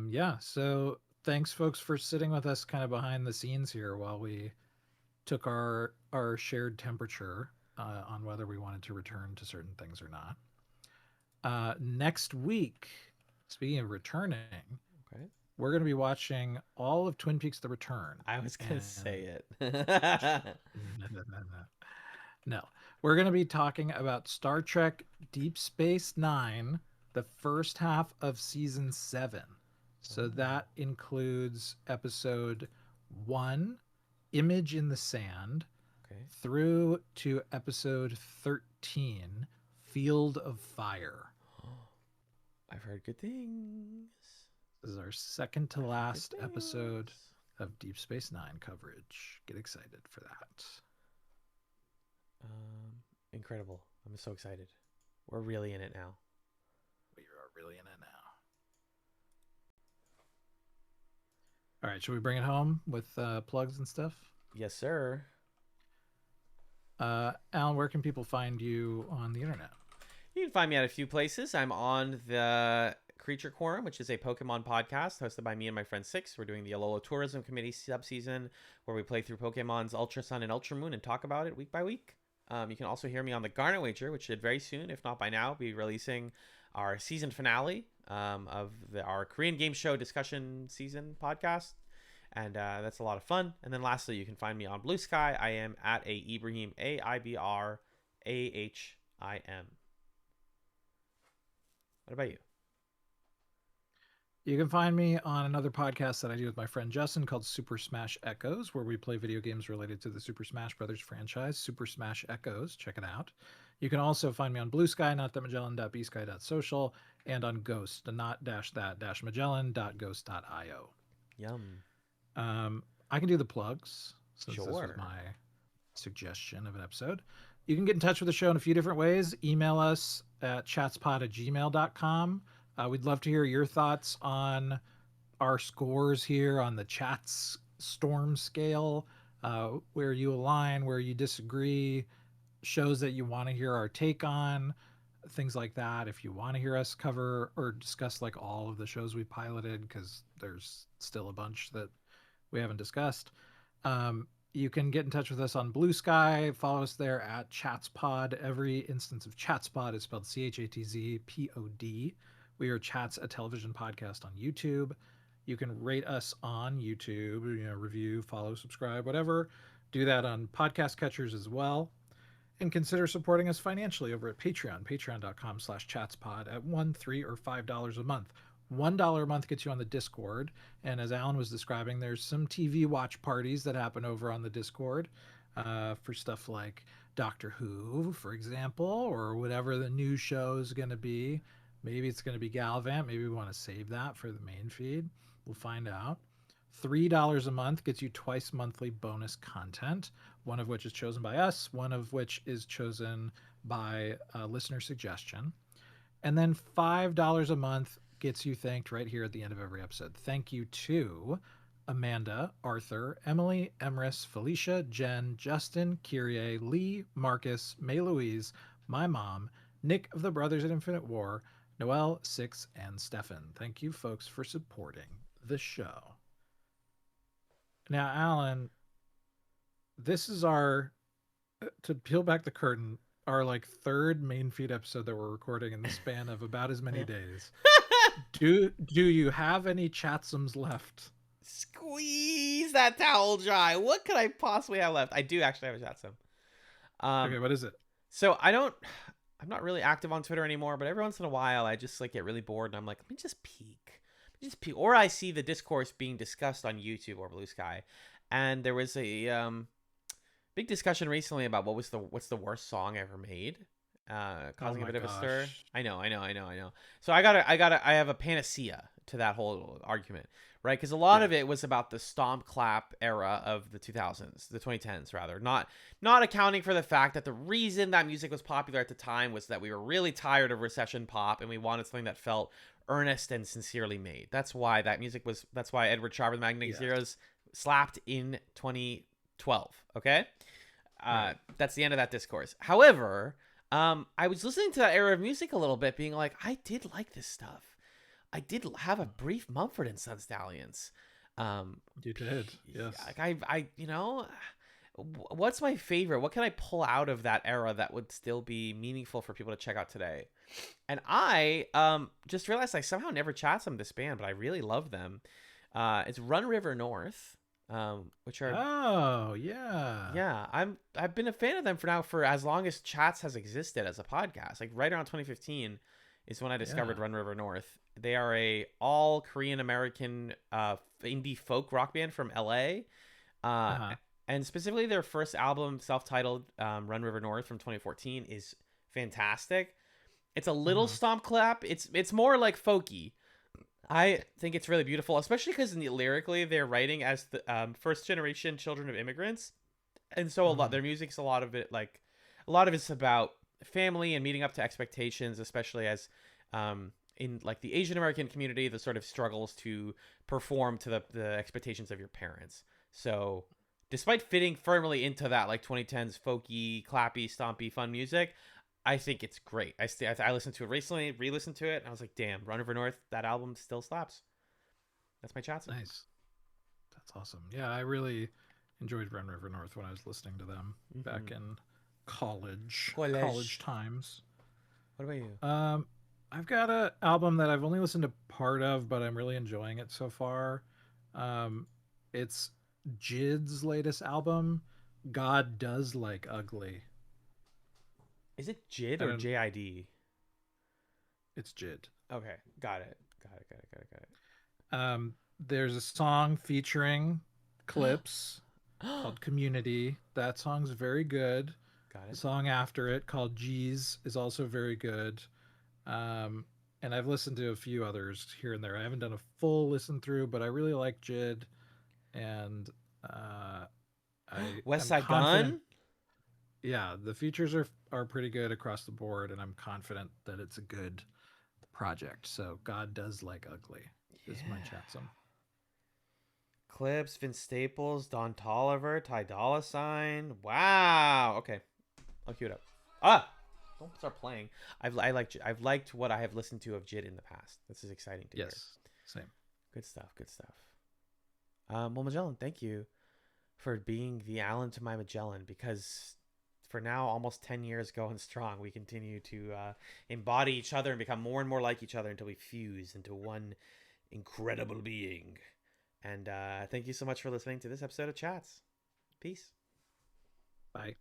Yeah. So thanks, folks, for sitting with us kind of behind the scenes here while we took our shared temperature on whether we wanted to return to certain things or not. Next week, speaking of returning, Okay. we're going to be watching all of Twin Peaks: The Return. I was gonna And say it. no, we're going to be talking about Star Trek Deep Space Nine, the first half of season 7. So Oh, that includes episode 1, Image in the Sand, okay. through to episode 13, Field of Fire. I've heard good things. This is our second to I've heard good last episode things. of Deep Space Nine coverage. Get excited for that. Incredible. I'm so excited. We're really in it now. We are really in it now. All right, should we bring it home with plugs and stuff? Yes, sir. Alan, where can people find you on the internet? You can find me at a few places. I'm on the Creature Quorum, which is a Pokemon podcast hosted by me and my friend Six. We're doing the Alola Tourism Committee subseason where we play through Pokemon's Ultra Sun and Ultra Moon and talk about it week by week. You can also hear me on the Garnet Wager, which should very soon, if not by now, be releasing our season finale of our Korean game show discussion season podcast. And that's a lot of fun. And then lastly, you can find me on Bluesky. I am at a Ibrahim, AIBRAHIM. What about you? You can find me on another podcast that I do with my friend Justin called Super Smash Echoes, where we play video games related to the Super Smash Brothers franchise, Super Smash Echoes. Check it out. You can also find me on Bluesky, not.magellan.bsky.social, and on Ghost, not-that-magellan.ghost.io. Yum. I can do the plugs since this was Sure. my suggestion of an episode. You can get in touch with the show in a few different ways. Email us at chatzpod@gmail.com. We'd love to hear your thoughts on our scores here on the Chatz Storm scale, where you align, where you disagree, shows that you want to hear our take on, things like that. If you want to hear us cover or discuss like all of the shows we piloted, because there's still a bunch that we haven't discussed. You can get in touch with us on Bluesky. Follow us there at ChatzPod. Every instance of ChatzPod is spelled ChatzPod. We are Chats, a television podcast on YouTube. You can rate us on YouTube, review, follow, subscribe, whatever. Do that on podcast catchers as well. And consider supporting us financially over at Patreon, patreon.com/chatspod at $1, $3, or $5 a month. $1 a month gets you on the Discord. And as Alan was describing, there's some TV watch parties that happen over on the Discord. for stuff like Doctor Who, for example, or whatever the new show is going to be. Maybe it's going to be Galvant. Maybe we want to save that for the main feed. We'll find out. $3 a month gets you twice monthly bonus content, one of which is chosen by us, one of which is chosen by listener suggestion. And then $5 a month gets you thanked right here at the end of every episode. Thank you to Amanda, Arthur, Emily, Emrys, Felicia, Jen, Justin, Kyrie, Lee, Marcus, May Louise, my mom, Nick of the Brothers at Infinite War, Noel, Six, and Stefan. Thank you, folks, for supporting the show. Now, Alan, this is our, to peel back the curtain, our like third main feed episode that we're recording in the span of about as many days. Do you have any Chatzums left? Squeeze that towel dry. What could I possibly have left? I do actually have a Chatzum. Okay, what is it? So I'm not really active on Twitter anymore, but every once in a while I just like get really bored and I'm like, let me just peek. Or I see the discourse being discussed on YouTube or Bluesky. And there was a big discussion recently about what's the worst song ever made. Causing a bit of a stir. I know. So I have a panacea to that whole argument, right? Because a lot of it was about the stomp clap era of the 2000s, the 2010s rather, not accounting for the fact that the reason that music was popular at the time was that we were really tired of recession pop and we wanted something that felt earnest and sincerely made. That's why Edward Sharpe and the Magnetic Zeros slapped in 2012. Okay, that's the end of that discourse. However, I was listening to that era of music a little bit, being like, I did like this stuff. I did have a brief Mumford and Sons Stallions. You did, yes. I what's my favorite? What can I pull out of that era that would still be meaningful for people to check out today? And I just realized I somehow never Chatzum this band, but I really love them. It's Run River North. Which are I've been a fan of them for as long as Chatz has existed as a podcast. Like right around 2015 is when I discovered Run River North. They are a all Korean American indie folk rock band from LA, and specifically their first album, self-titled Run River North from 2014, is fantastic. It's a little stomp clap. It's more like folky. I think it's really beautiful, especially because lyrically they're writing as the first generation children of immigrants, and so their music's a lot of it's about family and meeting up to expectations, especially as in like the Asian American community, the sort of struggles to perform to the expectations of your parents. So despite fitting firmly into that like 2010s folky, clappy, stompy, fun music, I think it's great. I listened to it recently, re-listened to it, and I was like, damn, Run River North, that album still slaps. That's my Chatz. Nice. That's awesome. Yeah, I really enjoyed Run River North when I was listening to them back in college times. What about you? I've got an album that I've only listened to part of, but I'm really enjoying it so far. It's JID's latest album, God Does Like Ugly. Is it JID or JID? It's JID. Okay, got it. There's a song featuring clips called Community. That song's very good. Got it. The song after it called G's is also very good. And I've listened to a few others here and there. I haven't done a full listen through, but I really like JID. And West Side Gun? Yeah, the features are pretty good across the board, and I'm confident that it's a good project. So God Does Like Ugly is my Chatzum. Clips, Vince Staples, Don Tolliver, Ty Dolla $ign. Wow. Okay, I'll cue it up. Don't start playing. I've liked what I have listened to of JID in the past. This is exciting to hear. Same. Good stuff. Well, Magellan, thank you for being the Alan to my Magellan, because for now, almost 10 years going strong, we continue to embody each other and become more and more like each other until we fuse into one incredible being. And thank you so much for listening to this episode of Chatz. Peace. Bye.